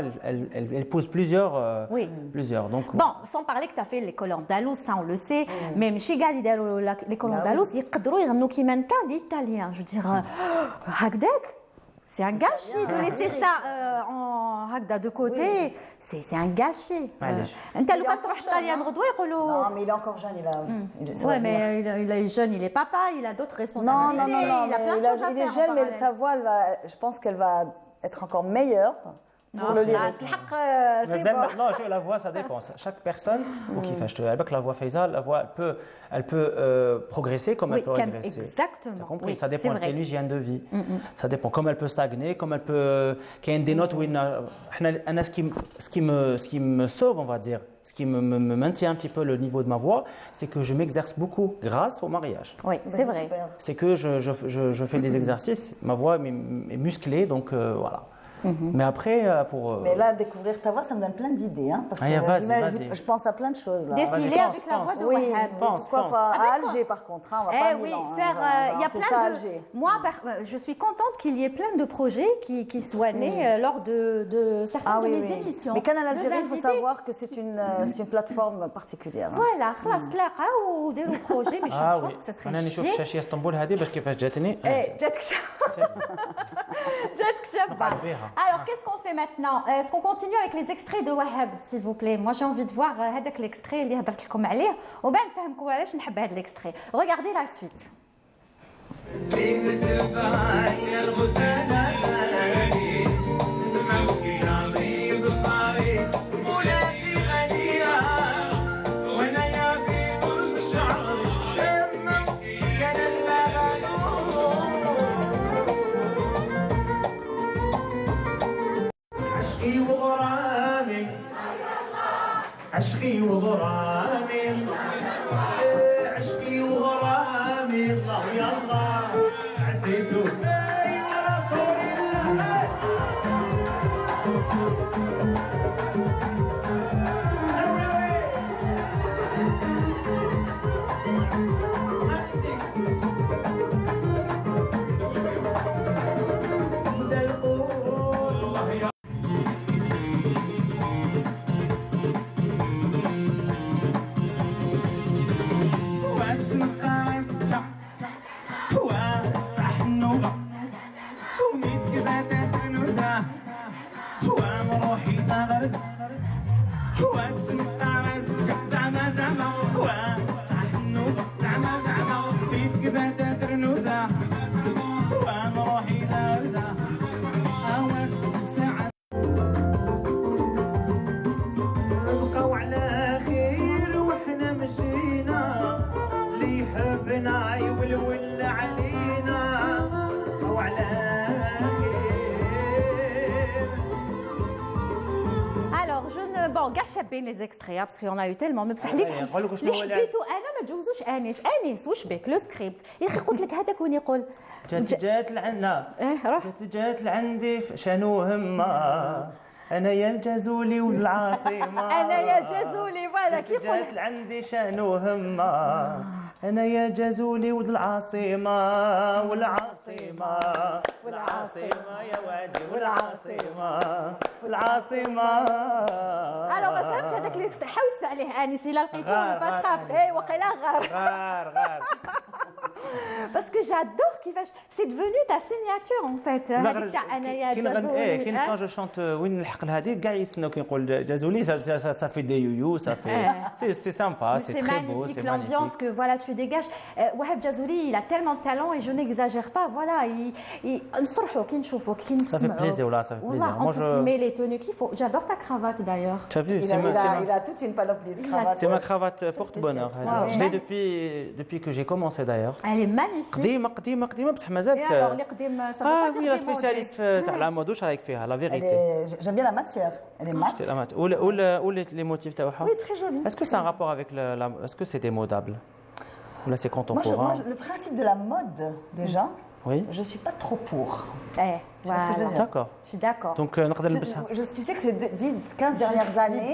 elle pose plusieurs. Oui. Plusieurs. Donc. Bon, sans parler que tu as fait l'école andalouse, ça on le sait. Même chez Galidalo, l'école andalouse, ils يقدروا يغنوا كيما نتا l'italien. Je veux dire, هكذاك. C'est un gâchis de laisser ça en Hagda de côté. C'est un gâchis. Non, mais il est encore jeune. Oui, mais il est jeune, il est papa, il a d'autres responsabilités. Non, il a plein de choses à faire. Il est jeune, mais sa voix, je pense qu'elle va être encore meilleure. Pour le lyrique. Non, la voix, ça dépend. Chaque personne, avec la voix Faiza, la voix, elle peut progresser comme elle peut régresser. Exactement. Tu as compris? Ça dépend de ses hygiènes de vie. Ça dépend. Comme elle peut stagner, comme elle peut. Qu'il y a des notes où ce qui me sauve, on va dire, ce qui me maintient un petit peu le niveau de ma voix, c'est que je m'exerce beaucoup grâce au mariage. Oui, c'est vrai. C'est que je fais des exercices, ma voix est musclée, donc voilà. Mais après, pour. Mais là, découvrir ta voix, ça me donne plein d'idées. Hein, parce que je pense à plein de choses. Là. Défiler avec la voix de Wahab. Pourquoi pas à Alger, par contre. Hein, on va pas oui, Milan, il y a plein de. Moi, je suis contente qu'il y ait plein de projets qui soient nés lors de certaines de mes émissions. Mais Canal Algérie, il faut savoir que c'est une plateforme particulière. Voilà, خلاص تلاقاو وديروا projet, mais je pense que ça serait أنا نشوف شاشة اسطنبول هذه باش كيفاش جاتني. جاتك شابة. Alors, qu'est-ce qu'on fait maintenant? Est-ce qu'on continue avec les extraits de Wahab, s'il vous plaît? Moi, j'ai envie de voir l'extrait اللي هضرت لكم عليه وبعد نفهمكم علاش نحب هذا l'extrait. Regardez la suite. عشقي وغرامي عشقي وغرامي الله يلا عزيزو يا رسول الله كاع شابين لي زيكستري باسكو اون ايو تيلمون مي بصح اللي حبيتو انا ما تجوزوش انيس واش بك لو سكريبت يا اخي قلت لك هذاك وين يقول جات لعنا جات لعندي شنو همه انا يا الجزولي والعاصمه انا يا الجزولي فوالا كي يقول جات لعندي شنو همه انا يا الجزولي والعاصمه والعاصمه والعاصمه يا وادي والعاصمه والعاصمه انا ما فهمتش هذاك اللي حوس عليه انيس الا لقيتوه با تخاف اي وقيلا غار باسكو جادور كيفاش سي ديفونو تا سيناتور ان فيت هذيك تاع انا يا جزولي كاين كان جو شونت وين نلحق لهذه كاع يسناو كيقول جزولي صافي دي يويو صافي سي سامبا سي تري بو سي l'ambiance que voilà tu dégages Wahab Jazouli il a tellement de talent et je n'exagère pas voilà نفرحوا كي نشوفوك كي نسمعوك ça fait plaisir voilà ça fait plaisir moi je mets les tenues qu'il faut j'adore ta cravate d'ailleurs tu as vu il a toute une panoplie de cravates c'est ma cravate porte-bonheur je l'ai depuis que j'ai commencé d'ailleurs elle est magnifique قديمه بصح مازال et alors les قديم ça va pas dire oui la spécialiste تاع la mode واش رايك فيها la vérité j'aime bien la matière elle est mate ou les motifs تاعها oui très joli est-ce que c'est un rapport avec est-ce que c'est démodable ou là c'est contemporain moi, le principe de la mode déjà oui je suis pas trop pour voilà. D'accord. Je suis d'accord. Donc, tu sais que ces 10-15 dernières années,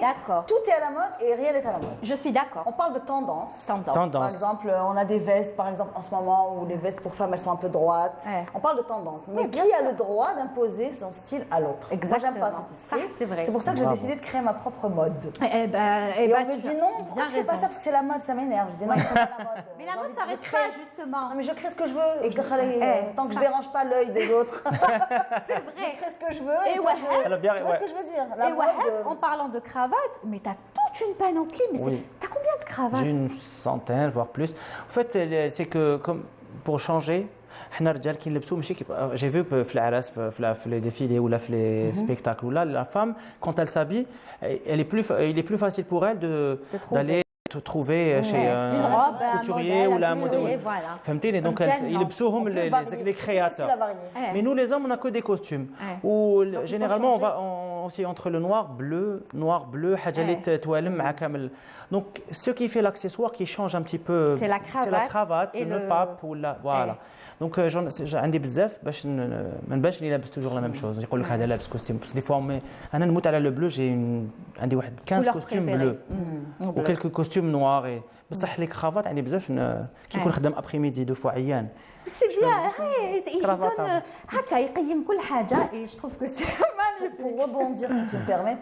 tout est à la mode et rien n'est à la mode. Je suis d'accord. On parle de tendance. Tendance. Par exemple, on a des vestes, par exemple, en ce moment, où les vestes pour femmes, elles sont un peu droites. On parle de tendance. Mais oui, qui a le droit d'imposer son style à l'autre? Exactement. Moi, j'aime pas cet style. C'est vrai. C'est pour ça que j'ai décidé de créer ma propre mode. Et on me dit non, pourquoi tu fais pas ça? Parce que c'est la mode, ça m'énerve. Je dis non, c'est pas la mode. Mais la mode, ça reste pas, justement. Non, mais je crée ce que je veux. Tant que je dérange pas l'œil des autres. C'est vrai. Je fais ce que je veux et toi tu vois ce que je veux dire. Et Wahab, en parlant de cravate, mais tu as toute une panoplie. Mais tu as combien de cravates? J'ai une centaine, voire plus. En fait, c'est que comme pour changer, حنا الرجال كيلبسوا ماشي j'ai vu في العراس في les défilés ou là في les spectacles où là la femme quand elle s'habille il est plus facile pour elle d'aller te trouver chez un couturier ou la modèle. فهمتيني donc يلبسوهم les créateurs. Mais nous les hommes on a que des costumes. Ou généralement on va aussi entre le noir bleu حاجه اللي توالم مع كامل. Donc ce qui fait l'accessoire qui change un petit peu c'est la cravate et le pape ou la voilà. Donc عندي بزاف باش ما نبانش اني لابس توجور لا ميم شوز يقول لك هذا لابس كوستيم بس دي فوا انا نموت على لو بلو عندي واحد 15 كوستيم بلو وكلكو كوستيم نوار بصح لي كرافات عندي بزاف كي نكون خدام ابخي ميدي دو فوا عيان سي بيان هكا يقيم كل حاجه et je trouve que c'est magnifique. Pour rebondir si tu me permets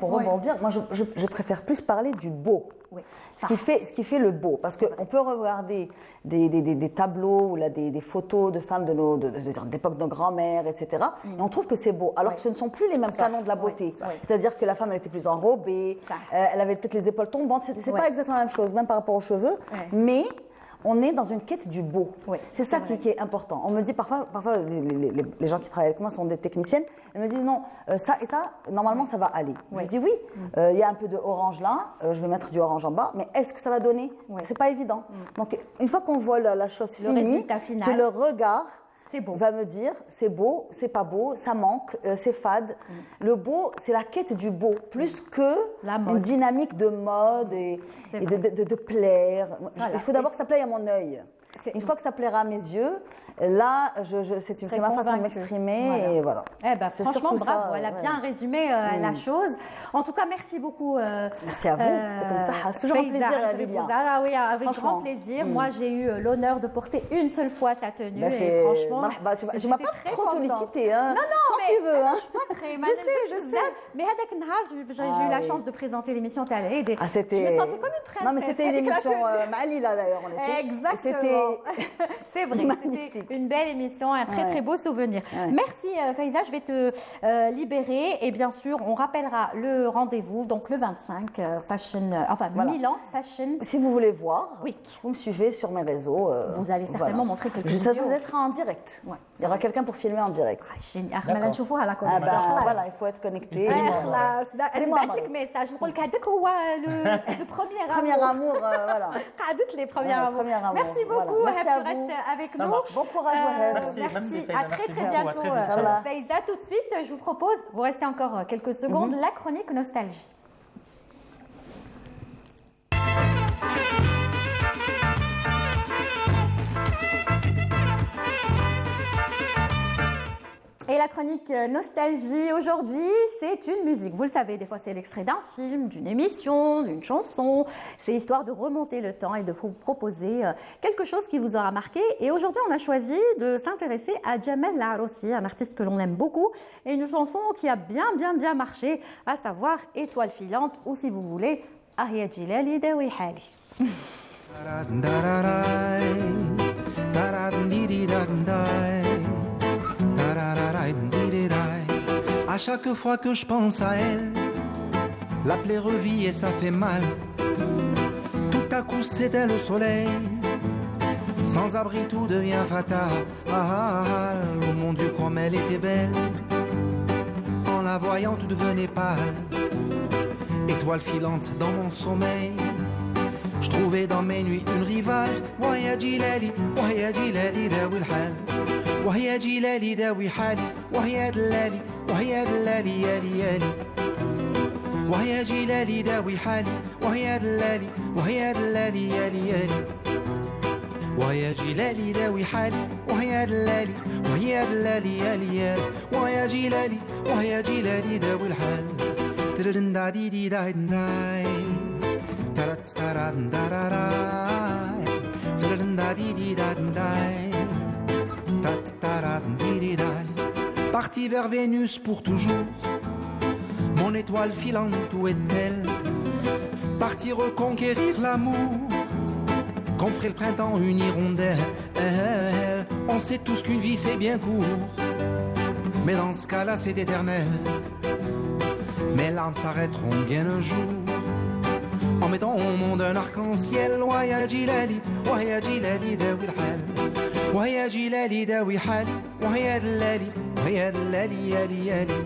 moi je préfère plus parler du beau. Oui. Ce qui fait le beau parce que on peut regarder des tableaux ou là des photos de femmes d'époque de nos grands-mères etc. Et on trouve que c'est beau alors que ce ne sont plus les mêmes canons de la beauté. C'est-à-dire que la femme elle était plus enrobée, elle avait peut-être les épaules tombantes, c'est pas exactement la même chose même par rapport aux cheveux, mais on est dans une quête du beau. C'est ça qui est important. On me dit parfois les gens qui travaillent avec moi sont des techniciennes. Elles me disent non, ça et ça, normalement ça va aller. Je dis oui, il y a un peu de orange là, je vais mettre du orange en bas, mais est-ce que ça va donner? C'est pas évident. Donc une fois qu'on voit la chose finie, que le regard C'est beau. va me dire c'est beau, c'est pas beau, ça manque, c'est fade. Le beau, c'est la quête du beau, plus que La mode. une dynamique de mode et C'est de, vrai. de plaire. Voilà. Il faut d'abord que ça plaise à mon œil. Une fois que ça plaira à mes yeux, là, c'est ma façon de convaincue. m'exprimer Voilà. et voilà. Eh ben, C'est franchement, surtout bravo, ça, elle a ouais. bien résumé la chose. En tout cas, merci beaucoup. Merci à vous. C'est comme ça. C'est toujours un Faiza plaisir, Al Lilia. Ah oui, avec Franchement. grand plaisir. Moi, j'ai eu l'honneur de porter une seule fois sa tenue. Bah, et franchement, marhaba, tu m'as j'étais pas très trop contente. sollicité. Hein. Non, Quand mais tu veux. Hein. je suis pas très mal. Je sais. Mais هذاك النهار, j'ai eu la oui. chance de présenter l'émission à l'Aïd. Ah, c'était... Je me sentais comme une princesse. Non, mais c'était une avec la émission tenue. Mali, là, d'ailleurs. On était. Exactement. C'était C'est vrai, magnifique. c'était une belle émission, un très Ouais. très beau souvenir. Ouais. Merci Faiza, je vais te libérer et bien sûr on rappellera le rendez-vous donc le 25 Fashion, Voilà. Milan Fashion. Si vous voulez voir, Oui. vous me suivez sur mes réseaux. Vous allez certainement montrer quelques Ça vidéos. vous être en direct. Ouais. Il y aura quelqu'un pour filmer en direct. Génial. أحمد نشوفوها على Ah connexion. ben voilà, il faut être connecté. خلاص انا Dis-moi, بعث لك Marie. ميساج نقول لك هذاك هو le premier Premier amour. amour, voilà. قعدت les premiers Ouais, amours. premier amour. Merci Voilà. beaucoup. Merci Wahab, à tu vous. restes avec Ça nous. marche. Bon courage, Wahab. Merci, Merci. Faiza, À très merci très beaucoup, à bientôt. très vite. Inch'Allah. Faiza, tout de suite, je vous propose, vous restez encore quelques secondes, la chronique nostalgie. Et la chronique nostalgie aujourd'hui, c'est une musique. Vous le savez, des fois c'est l'extrait d'un film, d'une émission, d'une chanson. C'est histoire de remonter le temps et de vous proposer quelque chose qui vous aura marqué. Et aujourd'hui, on a choisi de s'intéresser à Jamel Laroussi, un artiste que l'on aime beaucoup, et une chanson qui a bien marché, à savoir Étoile filante, ou si vous voulez, Ahya Jilali Dawi Hali. À chaque fois que je pense à elle, la plaie revit et ça fait mal. Tout à coup s'éteint le soleil, sans abri tout devient fatal. Oh mon Dieu comme elle était belle, en la voyant tout devenait pâle. Étoile filante dans mon sommeil, je trouvais dans mes nuits une rivale. ويا جلالي ويا جلالي داوي الحال وهي جلالي داوي حالي وهي دلالي وهي دلالي يالي يالي وهي جلالي داوي حالي وهي دلالي وهي دلالي يالي يالي وهي جلالي داوي حالي وهي دلالي وهي دلالي يالي يالي وهي جلالي وهي جلالي داوي الحال ترن دا دي دي دا داي ترت تران داراراي ترن دا دي دي دا داي تات تران دي دي داي Parti vers Vénus pour toujours, mon étoile filante, où est-elle? Parti reconquérir l'amour, qu'on ferait le printemps une hirondelle. On sait tous qu'une vie c'est bien court, mais dans ce cas-là c'est éternel. Mes larmes s'arrêteront bien un jour, en mettant au monde un arc-en-ciel. ويا جلالي ويا جلالي داوي الحال ويا جلالي داوي حالي وهي دلالي وهي دلالي يالي يالي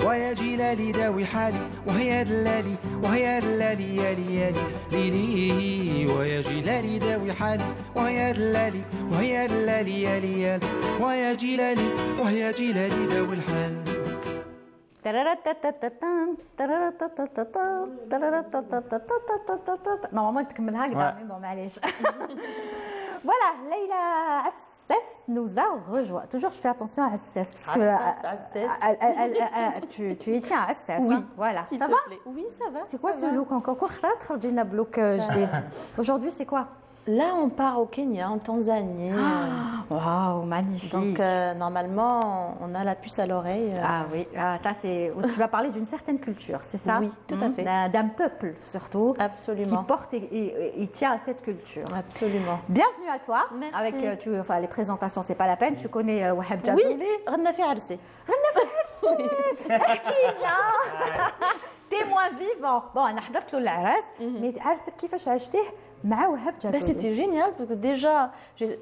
ويا جلالي داوي حالي وهي دلالي وهي دلالي يالي يالي ليلي ويا جلالي داوي حالي وهي دلالي وهي دلالي يالي يالي ويا جلالي وهي جلالي داوي الحال. Normalement, تكملها هكذا mais bon, معليش. Voilà, Leïla Assès nous a rejoint. Toujours, je fais attention à Assès parce que tu y tiens à Assès. Oui, Voilà, s'il ça te va? plaît. Oui, ça va. C'est quoi ça ce va. look encore? خرجنا بلوك جديد. Aujourd'hui, c'est quoi? Là, on part au Kenya, en Tanzanie. Waouh, magnifique. Donc, normalement, on a la puce à l'oreille. Ah oui, ça c'est. Tu vas parler d'une certaine culture, c'est ça? Oui, tout à fait. D'un peuple surtout. Absolument. Qui porte et tient à cette culture. Absolument. Bienvenue à toi. Merci. Avec les présentations, c'est pas la peine. Tu connais Wahab Jadouli. Oui, غنى في عرسي. Témoin vivant. Bon, أنا حضرت له العراس. Mais عرسك كيفاش عشتيه مع وهاب Ben, جدولي؟ c'était génial parce que déjà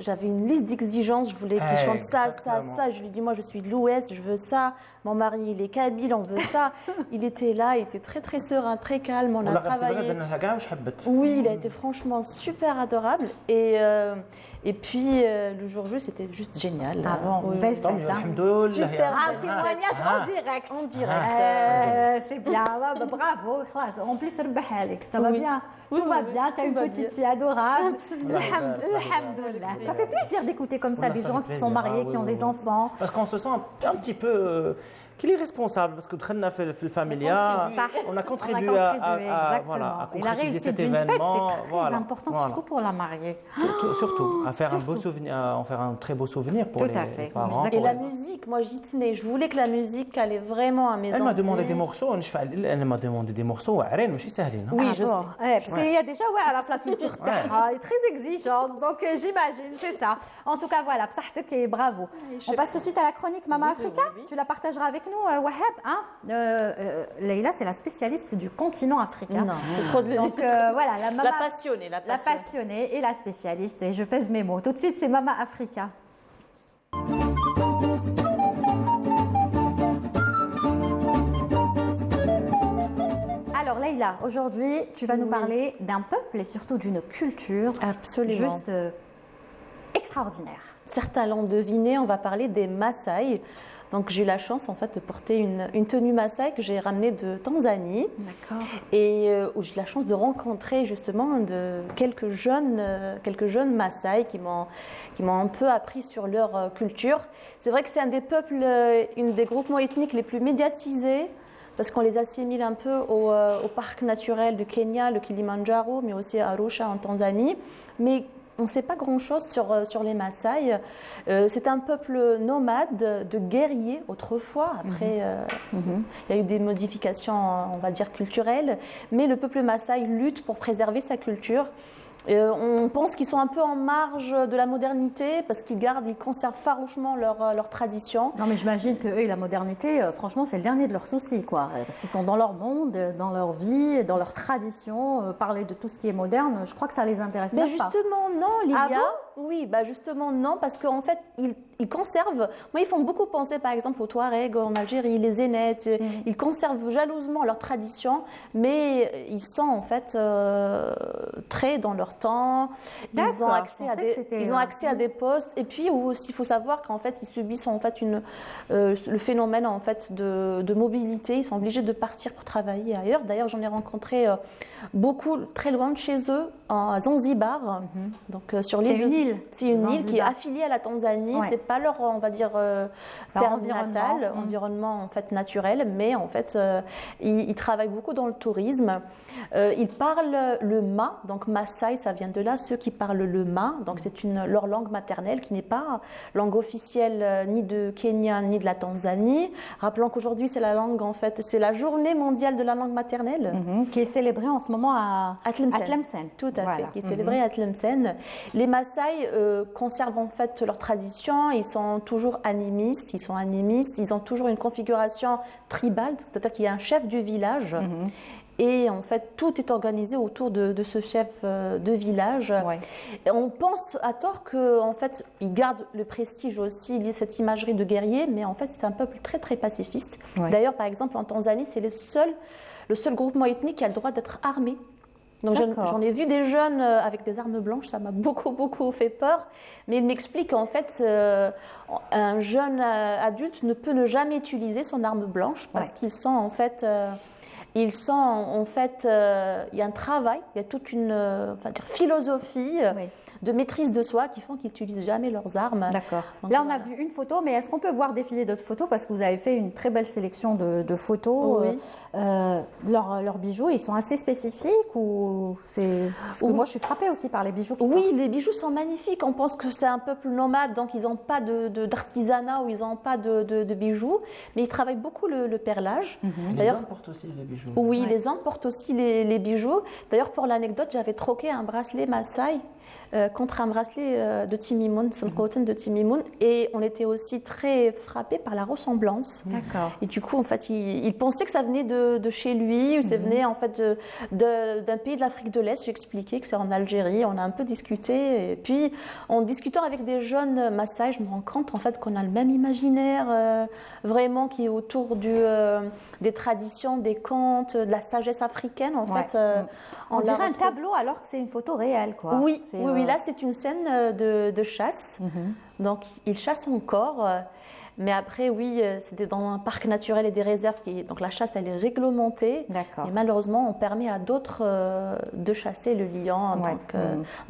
j'avais une liste d'exigences, je voulais qu'il chante ça, exactement. ça. Je lui dis moi je suis de l'Ouest, je veux ça. Mon mari il est kabyle, on veut ça. Il était là, il était très très serein, très calme, on a والله غير travaillé. انها كاع واش حبت. Oui, il a été franchement super adorable Et puis le jour J, c'était juste génial. Ah bon, Oui, belle oui. fête. Hein. Super. Un témoignage en direct. En direct. C'est bien, ouais, bah, bravo. En plus, ça va Oui. bien. Oui, Tout oui, va oui, bien, tu as tout une va petite bien. fille adorable. Absolument. Alhamdoulilah. Ça fait plaisir d'écouter comme ça Voilà, des ça gens fait qui sont plaisir. mariés, Ah, qui ont oui, des oui. enfants. Parce qu'on se sent un petit peu qu'il est responsable, parce que دخلنا في الفاميليا, on a contribué à exactement. voilà, à Et la concrétiser réussite cet d'une fête, événement. c'est très Voilà, important, voilà. surtout pour la mariée. Surtout, à faire un beau Surtout. souvenir, à en faire un très beau souvenir pour Tout les à fait. parents. Et pour la les- musique, moi j'y tenais. Je voulais que la musique allait vraiment à mes Elle m'a enfants. demandé des morceaux, elle m'a demandé des morceaux, واعرين ماشي سهلين. Oui, Ah je bon. sais. Ouais, parce qu'il y a déjà la culture elle est très exigeante, donc j'imagine, c'est ça. En tout cas, voilà, bsahtek et bravo. On passe tout de suite à la chronique Mama Africa. Tu la partageras avec nous, Wahab. Hein Leïla, c'est la spécialiste du continent africain. Non, c'est trop de Donc voilà, la Mama La passionnée, la la passionnée. passionnée et la spécialiste. Et je pèse mes mots. Tout de suite, c'est Mama Africa. Alors Leïla, aujourd'hui, tu vas nous parler d'un peuple et surtout d'une culture Absolument. juste extraordinaire. Certains l'ont deviné, on va parler des Maasai. Donc j'ai eu la chance en fait de porter une tenue Maasai que j'ai ramenée de Tanzanie D'accord. et où j'ai eu la chance de rencontrer justement quelques jeunes Maasai qui m'ont un peu appris sur leur culture. C'est vrai que c'est un des peuples, une des groupements ethniques les plus médiatisés parce qu'on les assimile un peu au parc naturel du Kenya, le Kilimandjaro, mais aussi à Arusha en Tanzanie. Mais on ne sait pas grand-chose sur les Maasai. C'est un peuple nomade de guerriers autrefois. Après, il y a eu des modifications, on va dire, culturelles. Mais le peuple Maasai lutte pour préserver sa culture. On pense qu'ils sont un peu en marge de la modernité parce qu'ils conservent farouchement leur tradition. Non, mais j'imagine que eux et la modernité, franchement, c'est le dernier de leurs soucis, quoi. Parce qu'ils sont dans leur monde, dans leur vie, dans leur tradition. Parler de tout ce qui est moderne, je crois que ça les intéresse Mais même pas. justement, non, Lilia. Ah oui, bah justement, non, parce qu'en fait, ils conservent. Moi, ils font beaucoup penser, par exemple, aux Touaregs en Algérie, les Zénètes. Ils conservent jalousement leur tradition, mais ils sont en fait très dans leur temps. Ils ont D'accord, accès je à pensais que c'était, ils ont accès à des postes. Et puis aussi, il faut savoir qu'en fait, ils subissent en fait le phénomène en fait de mobilité. Ils sont obligés de partir pour travailler ailleurs. D'ailleurs, j'en ai rencontré beaucoup très loin de chez eux, à Zanzibar. Donc sur l'île. C'est une île. C'est une île qui est Zanzibar. affiliée à la Tanzanie. Ouais. C'est pas leur, on va dire, terre environnement. natale, environnement en fait naturel, mais en fait, ils travaillent beaucoup dans le tourisme. Ils parlent le ma, donc Maasai, ça vient de là. Ceux qui parlent le ma, donc c'est leur langue maternelle qui n'est pas langue officielle ni de Kenya ni de la Tanzanie. Rappelons qu'aujourd'hui c'est la langue en fait, c'est la journée mondiale de la langue maternelle. Qui est célébrée en ce moment à Tlemcen. Tout à Voilà. fait, qui est célébrée à Tlemcen. Les Maasai conservent en fait leur tradition, ils sont toujours animistes, ils ont toujours une configuration tribale, c'est-à-dire qu'il y a un chef du village. Et en fait, tout est organisé autour de ce chef de village. Ouais. Et on pense à tort qu'en fait, ils gardent le prestige aussi, il y a cette imagerie de guerrier, mais en fait, c'est un peuple très très pacifiste. Ouais. D'ailleurs, par exemple, en Tanzanie, c'est le seul groupement ethnique qui a le droit d'être armé. Donc D'accord. j'en ai vu des jeunes avec des armes blanches, ça m'a beaucoup fait peur. Mais il m'explique qu'en fait, un jeune adulte ne peut ne jamais utiliser son arme blanche parce Ouais. qu'ils sont en fait... il y a un travail, il y a toute une philosophie Oui. de maîtrise de soi qui font qu'ils n'utilisent jamais leurs armes. D'accord. Donc, Là, on a voilà. vu une photo, mais est-ce qu'on peut voir défiler d'autres photos? Parce que vous avez fait une très belle sélection de photos. Oui. Leurs bijoux, ils sont assez spécifiques ou c'est... Parce que Oui. moi, je suis frappée aussi par les bijoux. qu'ils Oui, les bijoux sont magnifiques. On pense que c'est un peuple nomade, donc ils n'ont pas d'artisanat ou ils n'ont pas de bijoux, mais ils travaillent beaucoup le perlage. Les D'ailleurs, hommes portent aussi les bijoux. oui, Ouais. les hommes portent aussi les bijoux. D'ailleurs, pour l'anecdote, j'avais troqué un bracelet Maasai contre un bracelet de Timimoun, Sankoten de Timimoun, et on était aussi très frappés par la ressemblance. D'accord. Et du coup, en fait, il pensait que ça venait de chez lui, ou ça venait en fait d'un pays de l'Afrique de l'Est. J'expliquais que c'est en Algérie. On a un peu discuté. Et puis, en discutant avec des jeunes Maasai, je me rends compte en fait qu'on a le même imaginaire, vraiment, qui est autour des traditions, des contes, de la sagesse africaine, en Ouais. fait. On la dirait un retrouve- tableau alors que c'est une photo réelle, quoi. Oui, C'est, oui, Oui, là, c'est une scène de chasse. Donc, il chasse encore. Mais après, oui, c'était dans un parc naturel et des réserves. Donc, la chasse, elle est réglementée. D'accord. Et malheureusement, on permet à d'autres de chasser le lion. Ouais. Donc,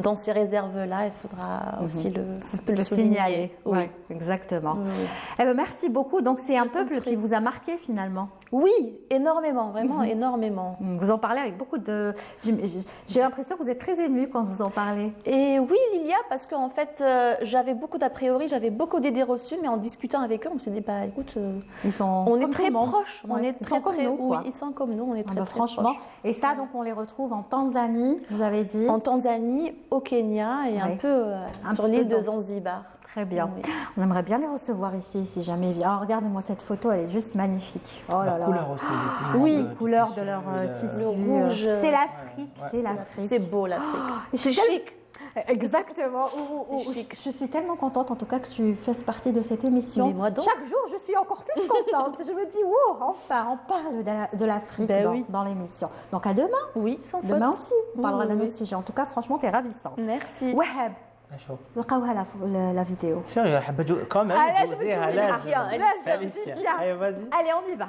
dans ces réserves-là, il faudra aussi le signaler. Oui, Ouais, exactement. Oui. Eh ben, merci beaucoup. Donc, c'est un peuple qui vous a marqué finalement. Oui, énormément, vraiment énormément. Vous en parlez avec beaucoup de... J'ai l'impression que vous êtes très émue quand vous en parlez. Et oui, Lilia, parce qu'en fait, j'avais beaucoup d'a priori, j'avais beaucoup d'idées reçues, mais en discutant avec eux, on s'est dit, bah écoute, Ils sont on est comme très tout le monde. proches. On Ouais. est Ils très, sont comme très- nous, quoi. Oui, ils sont comme nous, on est très, Ah bah, très franchement. proches. Et ça, donc, on les retrouve en Tanzanie, vous avez dit. En Tanzanie, au Kenya et un Ouais. peu Un sur petit l'île peu de dans- Zanzibar. Très bien. Oui. On aimerait bien les recevoir ici, si jamais ils viennent. Oh, regardez-moi cette photo, elle est juste magnifique. Oh là La là. couleur aussi. les Oui, couleurs, couleur du de leur tissu, tissu. le rouge. C'est l'Afrique, Ouais. c'est l'Afrique. C'est beau l'Afrique. C'est chic. Exactement. C'est chic. Je suis tellement contente en tout cas que tu fasses partie de cette émission. Mais moi donc. Chaque jour, je suis encore plus contente. Je me dis, wow, enfin, on parle de l'Afrique Ben oui. dans l'émission. Donc à demain. Oui, sans faute. Demain aussi, on Oui, parlera oui, d'un oui. autre sujet. En tout cas, franchement, tu es ravissante. Merci. Wahab, شوف لقاوها la vidéo. شنو يا حبه كمان Ah, لازم جوزيها تجوزيها. لازم لازم. Alicia. ايوه vas-y. Allez, on y va.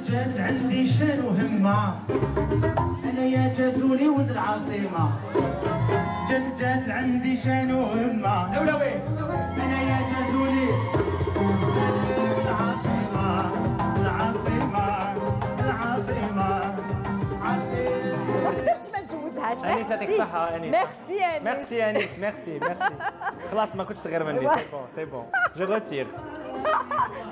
جات عندي شان وهمة أنا يا جازولي ولد العاصمة جات عندي شان وهمة لولوي أنا يا جازولي العاصمة العاصمة العاصمة عاصمة قدرت ما نجوزهاش. انيس يعطيك الصحه انيس ميرسي انيس. ميرسي انيس ميرسي خلاص ما كنتش تغير مني سي بون سي بون جو روتير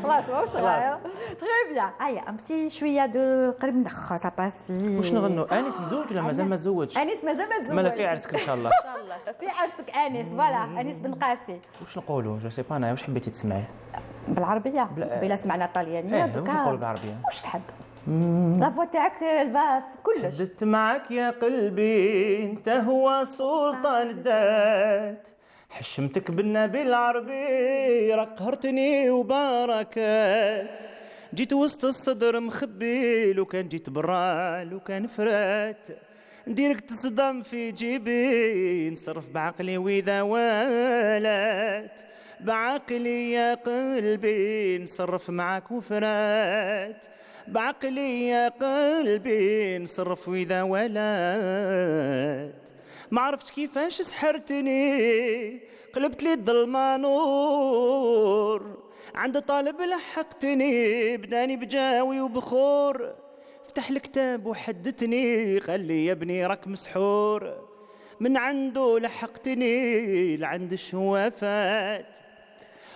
خلاص واش رايا تري بيان. هيا ان بتي شويه دو قريب ندخل سا باس في. واش نغنوا انيس مزوج ولا مازال ما تزوجش انيس مازال ما تزوج. مالا في عرسك ان شاء الله في عرسك انيس فوالا انيس بن قاسي. واش نقولوا جو سي با انا واش حبيتي تسمعي بالعربيه بلا سمعنا طليانيه واش نقولوا بالعربيه واش تحب لا فوا تاعك الفا في كلش. حدثت معك يا قلبي انت هو سلطان الذات حشمتك بالنبي العربي راك قهرتني وبركات جيت وسط الصدر مخبي لو كان جيت برا لو كان فرات نديرك تصدم في جيبي نصرف بعقلي واذا والات بعقلي يا قلبي نصرف معاك وفرات بعقلي يا قلبي نصرف واذا ولات ما عرفتش كيفاش سحرتني قلبت لي الظلمه نور عند طالب لحقتني بداني بجاوي وبخور فتح الكتاب وحدتني قال لي يا ابني راك مسحور من عنده لحقتني لعند الشوافات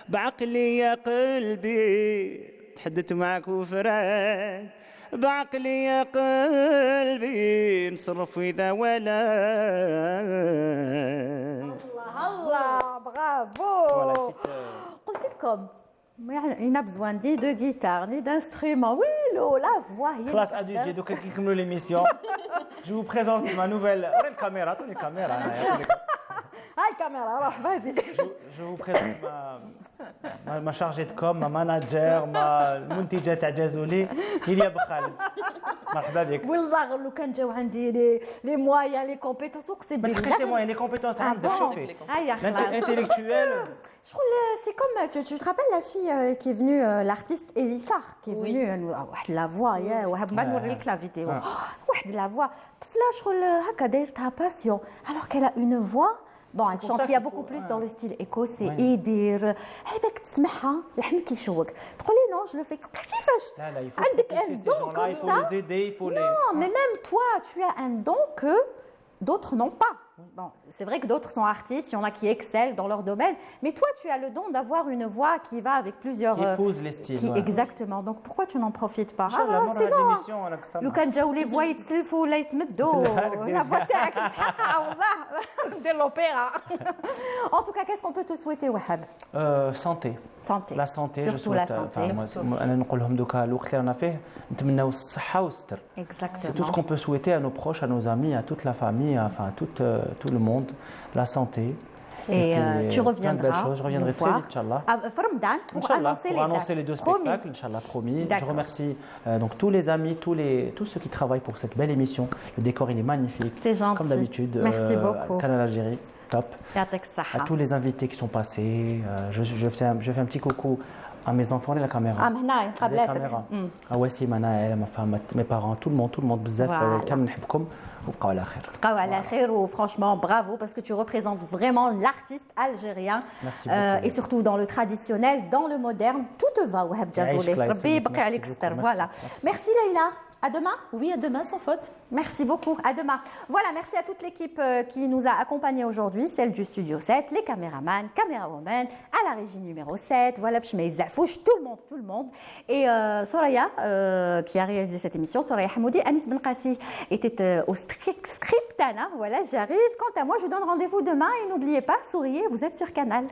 بعقلي يا قلبي تحدثت معك وفرات بعقلي يا قلبي نصرف إذا ولا الله برافو. قلت لكم il n'a besoin ni de guitare ni d'instrument. Oui, la voix. خلاص اديجي دوك كي نكملوا ليميسيون جو بريزونت ما نوفيل وري الكاميرا عطوني الكاميرا هاي الكاميرا روح فازي. جو vous présente ma chargée de com, ma manager, ma المنتجة تاع جازولي هي بخالد. مرحبا بك. والله لو كان جاو عندي لي مويان لي كومبيتونس اقسم ما تحكيش لي موين لي كومبيتونس عندك شوفي. هيا خلاص. L'intellectuel. C'est comme, tu te rappelles la fille qui est venue, l'artiste Elissar, qui est venue, la voix, ما نوري لك la vidéo. واحد la voix, طفلة شغل هكا دايرتها passion, alors qu'elle a une voix. Bon, elle chante, il y a beaucoup plus dans le style écossais. يدير هيبك تسمعها لحن كيشوق. تقولي non, je le fais كيفاش؟ لا il faut عندك un ces don gens-là, il comme faut ça. les aider, il faut les. Non, mais même toi, tu as un don que d'autres n'ont pas. Bon, c'est vrai que d'autres sont artistes, il y en a qui excellent dans leur domaine, mais toi, tu as le don d'avoir une voix qui va avec plusieurs... Qui épouse les styles. Ouais. Exactement, donc pourquoi tu n'en profites pas? c'est bon. لو كان جاو لي فوا يتسلفوا ولا يتمدوا لا فوا تاعك تسحقها والله ندير لوبيرا. En tout cas, qu'est-ce qu'on peut te souhaiter, Wahab? Santé. Santé. La santé, je Surtout la souhaite. santé. أنا نقول لهم دوكا الوقت اللي رانا فيه نتمناو الصحة والستر. C'est tout ce qu'on peut souhaiter à nos proches, à nos amis, à toute la famille, enfin à tout le monde. La santé. Et tu reviendras. Plein de belles choses. Je reviendrai très vite, Inch'Allah. Ramadan, pour Inch'Allah, annoncer les deux Promis. spectacles, Inch'Allah, promis. Je D'accord. remercie donc tous les amis, tous ceux qui travaillent pour cette belle émission. Le décor, il est magnifique. C'est gentil. Comme d'habitude. Merci beaucoup. Canal Algérie, top. يعطيك À الصحة. tous les invités qui sont passés, je fais un petit coucou à mes enfants et la caméra. هنايا La قبلاتك. caméra. À Wassim, à Naël, à ma femme, à mes parents, tout le monde, بزاف Voilà. كامل نحبكم وبقاو على خير. بقاو على خير وفranchement bravo parce que tu représentes vraiment l'artiste algérien. Merci beaucoup. Et surtout dans le traditionnel, dans le moderne, tout te va Wahab Jazouli. يعيشك الله ربي يسلمك. يبقي عليك Merci ستر. beaucoup. Voilà. Merci Leïla. À demain. Oui, à demain sans faute. Merci beaucoup. À demain. Voilà, merci à toute l'équipe qui nous a accompagnés aujourd'hui, celle du Studio 7, les caméramans, camérawomen, à la régie numéro 7, voilà, Zafouch, tout le monde. Et Soraya, qui a réalisé cette émission, Soraya Hamoudi, Anis Benkassi était au script, voilà, j'arrive. Quant à moi, je vous donne rendez-vous demain et n'oubliez pas, souriez, vous êtes sur Canal.